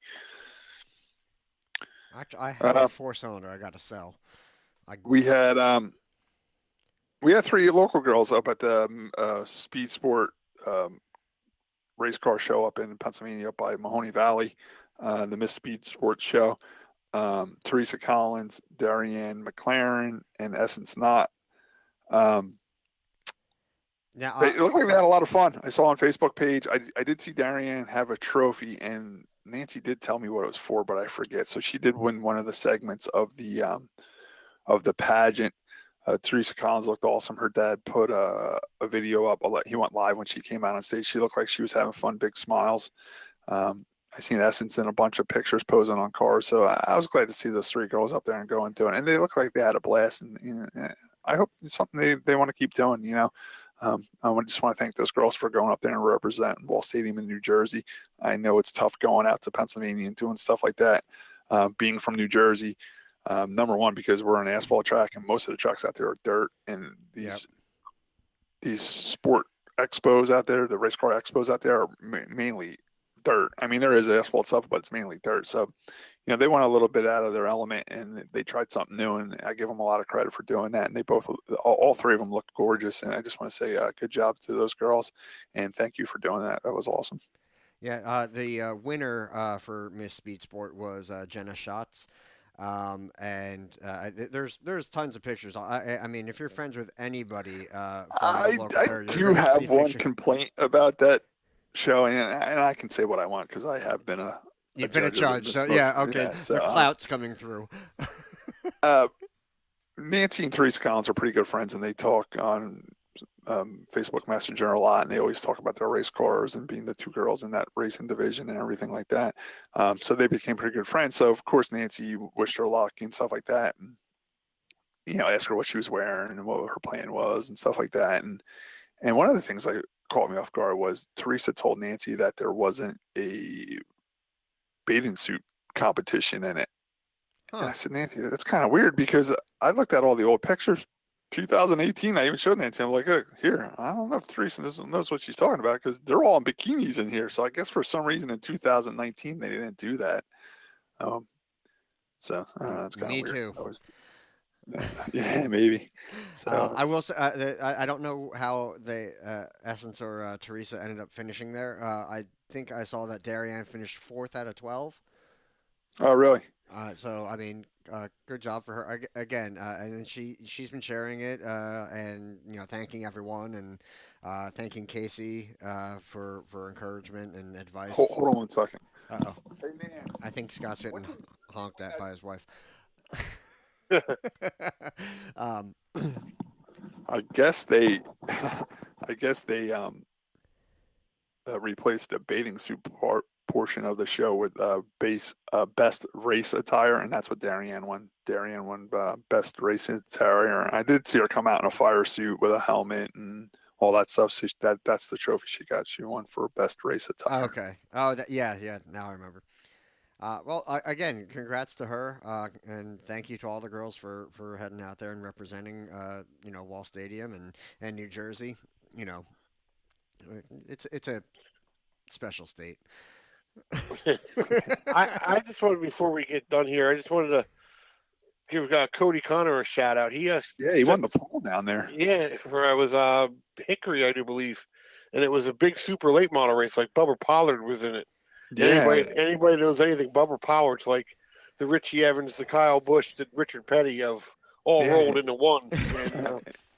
Actually, I have a 4-cylinder I got to sell. We had 3 local girls up at the Speed Sport race car show up in Pennsylvania up by Mahoney Valley, the Miss Speed Sports show. Teresa Collins, Darianne McLaren, and Essence Knott. It looked like they had a lot of fun. I saw on Facebook page. I did see Darianne have a trophy, and Nancy did tell me what it was for, but I forget. So she did win one of the segments of the pageant. Teresa Collins looked awesome. Her dad put a video up. He went live when she came out on stage. She looked like she was having fun, big smiles. I seen Essence in a bunch of pictures posing on cars. So I was glad to see those 3 girls up there and go and do it. And they look like they had a blast. And I hope it's something they want to keep doing, I just want to thank those girls for going up there and representing Wall Stadium in New Jersey. I know it's tough going out to Pennsylvania and doing stuff like that. Being from New Jersey, number one, because we're an asphalt track and most of the tracks out there are dirt, and these sport expos out there, the race car expos out there are mainly dirt. I mean, there is asphalt stuff, but it's mainly dirt. So, they went a little bit out of their element and they tried something new, and I give them a lot of credit for doing that. And they both, all 3 of them looked gorgeous. And I just want to say good job to those girls and thank you for doing that. That was awesome. Yeah, the winner for Miss Speed Sport was Jenna Schatz. There's tons of pictures. I mean, if you're friends with anybody, I do have one complaint about that show, and I can say what I want because I have been You've been a judge, so yeah, okay. Yeah, so, the clout's coming through. Nancy and Teresa Collins are pretty good friends, and they talk on Facebook Messenger a lot, and they always talk about their race cars and being the 2 girls in that racing division and everything like that. So they became pretty good friends. So of course Nancy wished her luck and stuff like that, and asked her what she was wearing and what her plan was and stuff like that. And one of the things that caught me off guard was Teresa told Nancy that there wasn't a bathing suit competition in it. Huh. And I said, Nancy, that's kind of weird because I looked at all the old pictures. 2018, I even showed Nancy. I'm like, here, I don't know if Teresa knows what she's talking about because they're all in bikinis in here. So I guess for some reason in 2019 they didn't do that. So I don't know. That's kind of weird. Me too. Yeah, maybe. So I will say I don't know how they Essence or Teresa ended up finishing there. I think I saw that Darianne finished 4th out of 12. Oh, really? So I mean, good job for her again. And then she's been sharing it and thanking everyone and thanking Casey for encouragement and advice. Hold on 1 second. Uh-oh. Hey, man. I think Scott's getting honked at by his wife. I guess they replaced the bathing suit portion of the show with best race attire, and that's what Darianne won. Darianne won best race attire. And I did see her come out in a fire suit with a helmet and all that stuff. So that's the trophy she got. She won for best race attire. Okay. Oh, yeah. Now I remember. Well, again, congrats to her, and thank you to all the girls for heading out there and representing, Wall Stadium and New Jersey. You know, it's a special state. I just wanted, before we get done here, I just wanted to give Cody Connor a shout out. He he won the pole down there. Yeah, for it was Hickory, I do believe, and it was a big super late model race. Like Bubba Pollard was in it. Yeah. Anybody knows anything Bubba Pollard's like the Richie Evans, the Kyle Busch, the Richard Petty of all rolled into one.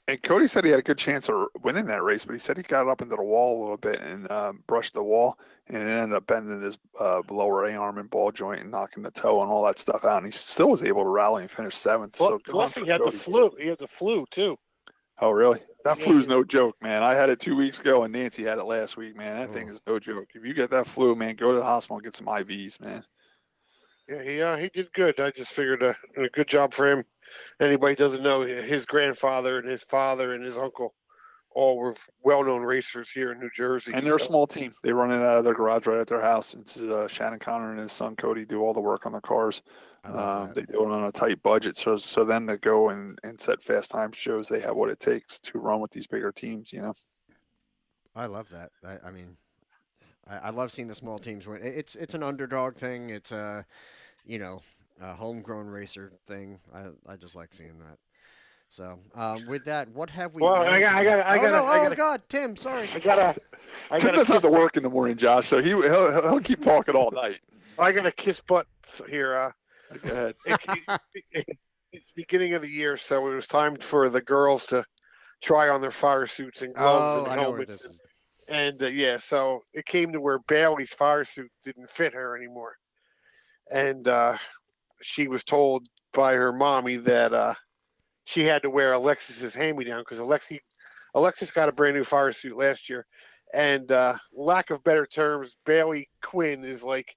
And Cody said he had a good chance of winning that race, but he said he got up into the wall a little bit and brushed the wall, and it ended up bending his lower A-arm and ball joint and knocking the toe and all that stuff out. And he still was able to rally and finish seventh. Plus, he had the flu. He had the flu, too. Oh, really? That flu's no joke, man. I had it 2 weeks ago, and Nancy had it last week, man. That thing is no joke. If you get that flu, man, go to the hospital and get some IVs, man. Yeah, he did good. I just figured a good job for him. Anybody doesn't know, his grandfather and his father and his uncle all were well-known racers here in New Jersey. And they're a small team. They run it out of their garage right at their house. It's Shannon Connor and his son Cody do all the work on the cars. They do it on a tight budget. So then to go and set fast time shows they have what it takes to run with these bigger teams, I love that. I love seeing the small teams win. It's an underdog thing. It's a homegrown racer thing. I just like seeing that. So with that, what have we? Well, I got. Oh God, Tim, sorry. Tim doesn't have to work in the morning, Josh. So he'll keep talking all night. I got a kiss butt here. Go ahead. It's beginning of the year, so it was time for the girls to try on their fire suits and gloves and helmets. So it came to where Bailey's fire suit didn't fit her anymore. And she was told by her mommy that she had to wear Alexis's hand-me-down because Alexis got a brand new fire suit last year. And lack of better terms, Bailey Quinn is like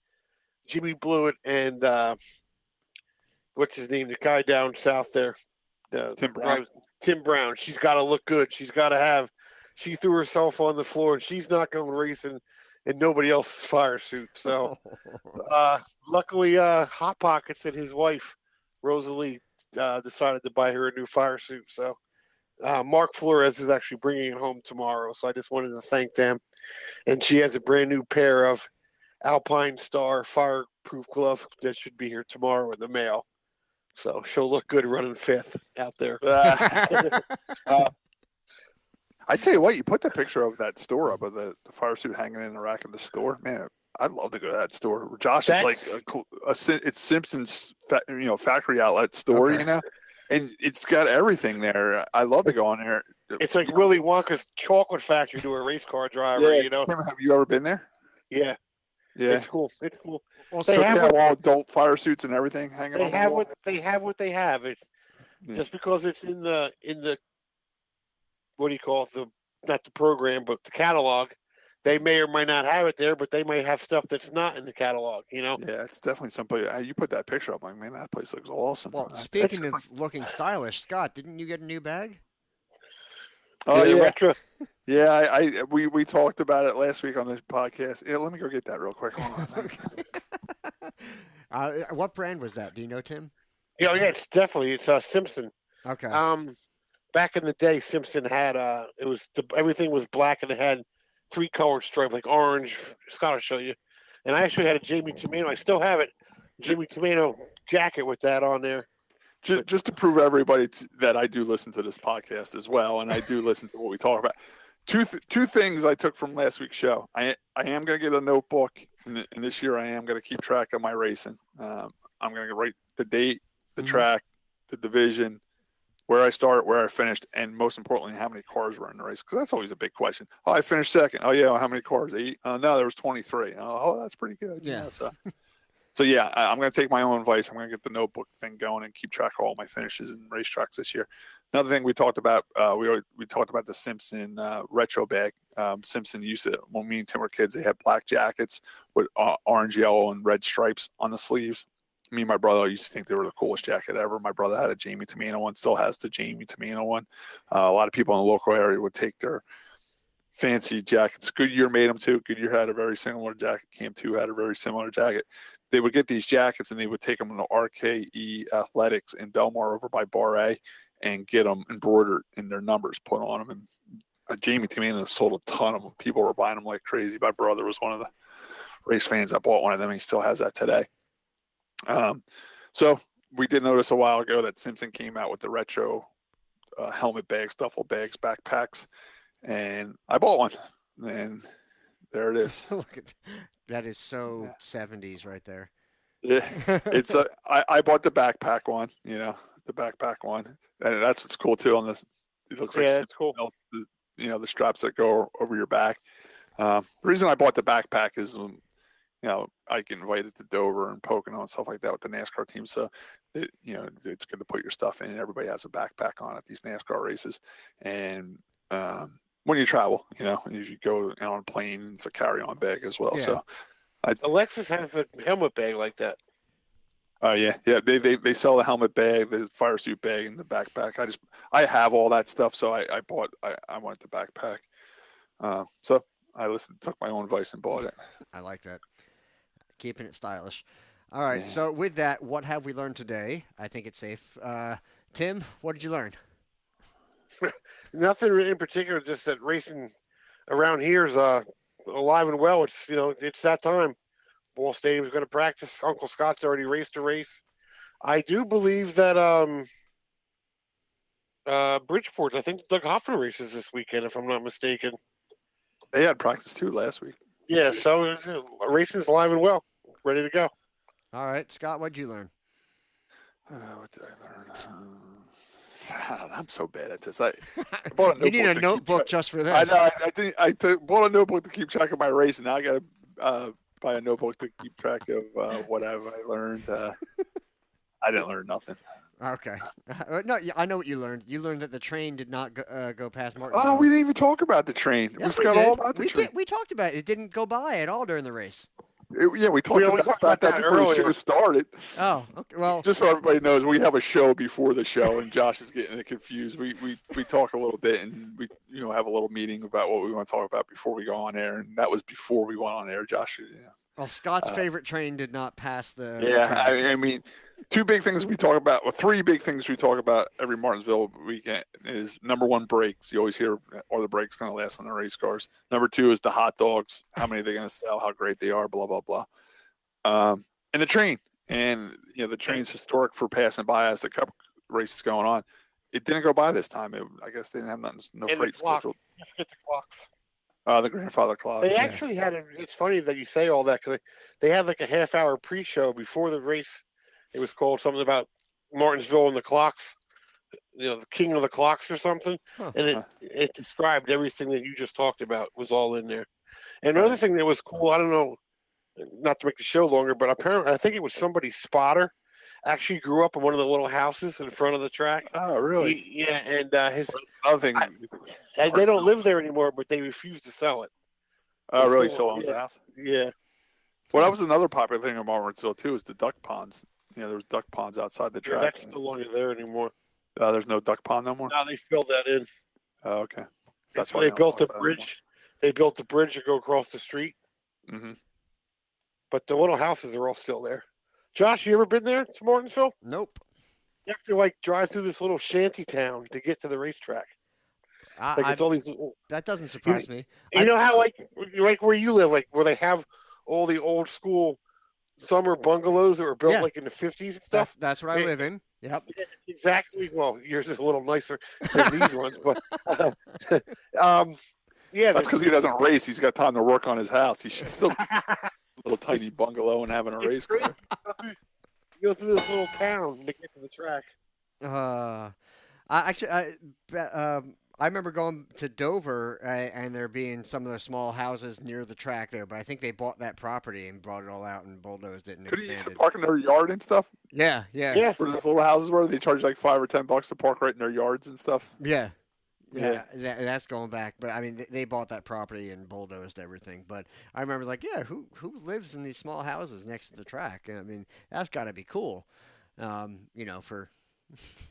Jimmy Blewett and what's his name? The guy down south there. Tim Brown. Tim Brown. She's got to look good. She's got to have. She threw herself on the floor, and she's not going to race in nobody else's fire suit. So, luckily, Hot Pockets and his wife, Rosalie, decided to buy her a new fire suit. So, Mark Flores is actually bringing it home tomorrow. So, I just wanted to thank them. And she has a brand new pair of Alpine Star fireproof gloves that should be here tomorrow in the mail. So, she'll look good running fifth out there. I tell you what, you put the picture of that store up of the fire suit hanging in the rack of the store. Man, I'd love to go to that store. Josh, it's like it's Simpson's, factory outlet store, and it's got everything there. I love to go on there. It's like Willy Wonka's chocolate factory to a race car driver. Tim, have you ever been there? Yeah. It's cool. Well, they have all adult fire suits and everything hanging on the wall. They have what they have. It's just because it's in the what do you call it? Not the program, but the catalog. They may or might not have it there, but they may have stuff that's not in the catalog. Yeah, it's definitely somebody. You put that picture up, like, man, that place looks awesome. Well, speaking of looking stylish, Scott, didn't you get a new bag? Oh yeah, retro. Yeah, we talked about it last week on the podcast. Yeah, let me go get that real quick. Hold on. What brand was that? Do you know, Tim? Yeah, it's definitely Simpson. Okay. Back in the day, Simpson had everything was black and it had 3 colored stripes like orange. Scott will show you. And I actually had a Jamie Tomato. I still have it. Jamie Tomato jacket with that on there. Just to prove everybody that I do listen to this podcast as well, and I do listen to what we talk about. Two things I took from last week's show. I am going to get a notebook, and this year I am going to keep track of my racing. I'm going to write the date, the track, the division, where I start, where I finished, and most importantly, how many cars were in the race. Because that's always a big question. Oh, I finished second. Oh, yeah, well, how many cars? 8? No, there was 23. Oh, that's pretty good. Yeah. So yeah, I'm going to take my own advice. I'm going to get the notebook thing going and keep track of all my finishes and racetracks this year. Another thing we talked about, we talked about the Simpson retro bag. Simpson used to, when me and Tim were kids, they had black jackets with orange, yellow, and red stripes on the sleeves. Me and my brother used to think they were the coolest jacket ever. My brother had a Jamie Tamino one, still has the Jamie Tamino one. A lot of people in the local area would take their fancy jackets. Goodyear made them too. Goodyear had a very similar jacket. Cam 2 had a very similar jacket. They would get these jackets and they would take them to RKE Athletics in Belmar over by Bar A and get them embroidered and their numbers put on them. And Jamie Tamino sold a ton of them. People were buying them like crazy. My brother was one of the race fans that bought one of them. He still has that today. So we did notice a while ago that Simpson came out with the retro helmet bags, duffel bags, backpacks, and I bought one. And there it is. Look at that is so 70s right there. Yeah, it's I bought the backpack one, the backpack one, and that's what's cool too. On this, it looks like it's cool. The straps that go over your back. The reason I bought the backpack is, I get invited to Dover and Pocono and stuff like that with the NASCAR team, so it's good to put your stuff in. Everybody has a backpack on at these NASCAR races, and when you travel, if you go on a plane, it's a carry-on bag as well. Yeah. So, Alexis has a helmet bag like that. Oh yeah. They sell the helmet bag, the fire suit bag, and the backpack. I have all that stuff, so I wanted the backpack. So I took my own advice and bought it. I like that. Keeping it stylish. All right. Yeah. So with that, what have we learned today? I think it's safe. Tim, what did you learn? Nothing in particular, just that racing around here is alive and well. It's it's that time. Ball Stadium's going to practice. Uncle Scott's already raced a race. I do believe that Bridgeport, I think Doug Hoffman races this weekend, if I'm not mistaken. They had practice too last week. Yeah, so racing's alive and well, ready to go. All right, Scott, what did you learn? What did I learn? I'm so bad at this. I bought a notebook. You need a notebook just for this. I bought a notebook to keep track of my race, and now I got to buy a notebook to keep track of what have I learned. I didn't learn nothing. Okay. No, I know what you learned. You learned that the train did not go past Martinsville. Oh, we didn't even talk about the train. Yes, we forgot all about the train. We talked about it. It didn't go by at all during the race. We talked about that before the show started. Oh, okay. Well, just so everybody knows, we have a show before the show, and Josh is getting it confused. We talk a little bit, and we have a little meeting about what we want to talk about before we go on air, and that was before we went on air. Josh, Well, Scott's favorite train did not pass the. Yeah, track. I mean, three big things we talk about every Martinsville weekend is, number one, brakes. You always hear, are the brakes going to last on the race cars? Number two is the hot dogs. How many are they going to sell? How great they are? Blah, blah, blah. And the train. And, the train's historic for passing by as the Cup race is going on. It didn't go by this time. I guess they didn't have nothing, no and freight scheduled. You forget the clocks. The grandfather clocks. They actually had it's funny that you say all that, because they had like a half-hour pre-show before the race. It was called something about Martinsville and the clocks, the king of the clocks or something. Huh. And it described everything that you just talked about was all in there. And another thing that was cool, I don't know, not to make the show longer, but apparently I think it was somebody's spotter actually grew up in one of the little houses in front of the track. Oh, really? Yeah, and his another thing. They don't live there anymore, but they refuse to sell it. Oh, really? Still owns the house? Yeah. Well, that was another popular thing in Martinsville too, is the duck ponds. There was duck ponds outside the track. That's no longer there anymore. There's no duck pond no more? No, they filled that in. Oh, okay. That's why they built a bridge. They built the bridge to go across the street. Mm-hmm. But the little houses are all still there. Josh, you ever been there to Martinsville? Nope. You have to drive through this little shanty town to get to the racetrack. It's all these. That doesn't surprise me. You know how like where you live, like where they have all the old school summer bungalows that were built like in the 50s and stuff. That's where I live in. Yep. Exactly. Well, yours is a little nicer than these ones, but yeah. That's because he doesn't race. He's got time to work on his house. He should still a little tiny bungalow and having a race car. You go through this little town to get to the track. I remember going to Dover and there being some of the small houses near the track there, but I think they bought that property and brought it all out and bulldozed it and Couldn't you used to expanded. park in their yard and stuff? Yeah, yeah, Yeah. Where those little houses were, they charge like $5 or $10 to park right in their yards and stuff. yeah. Yeah. Yeah, that's going back, but I mean, they bought that property and bulldozed everything. But I remember, like, yeah, who lives in these small houses next to the track? And I mean, that's got to be cool, for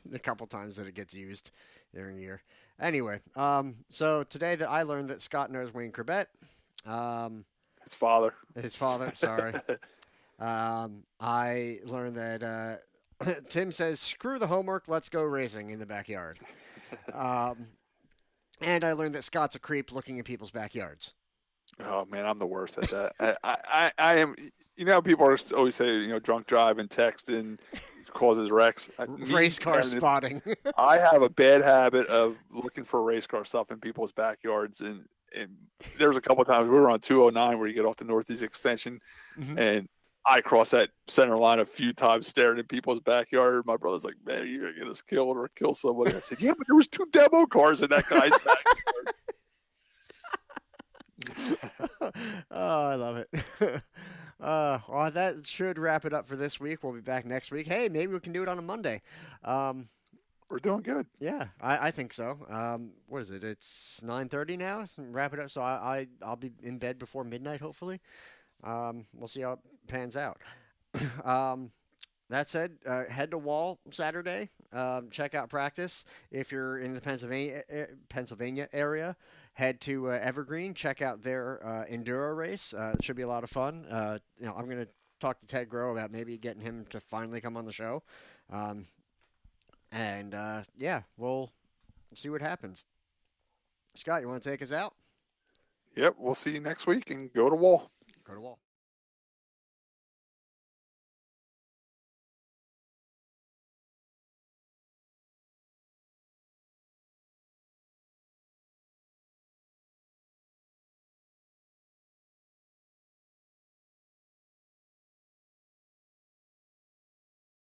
the couple times that it gets used during the year. Anyway, so today that I learned that Scott knows Wayne Corbett, His father. his father. Sorry, I learned that Tim says, "Screw the homework, let's go racing in the backyard." Um, And I learned that Scott's a creep looking in people's backyards. Oh man, I'm the worst at that. I am. You know, how people are always say, drunk drive and text and causes wrecks. Race car spotting. I have a bad habit of looking for race car stuff in people's backyards, and there was a couple of times we were on 209 where you get off the Northeast Extension, and I crossed that center line a few times staring at people's backyard. My brother's like, "Man, you're gonna get us killed or kill somebody." I said, "Yeah, but there was 2 demo cars in that guy's backyard." Oh, I love it. Well, that should wrap it up for this week. We'll be back next week. Hey, maybe we can do it on a Monday. We're doing good. Yeah, I think so. What is it? It's 9:30 now. So wrap it up. So I'll be in bed before midnight, hopefully. We'll see how it pans out. That said, head to Wall Saturday. Check out practice. If you're in the Pennsylvania area, head to Evergreen. Check out their Enduro race. It should be a lot of fun. I'm going to talk to Ted Groh about maybe getting him to finally come on the show. Yeah, we'll see what happens. Scott, you want to take us out? Yep, we'll see you next week and go to Wall. Go to Wall.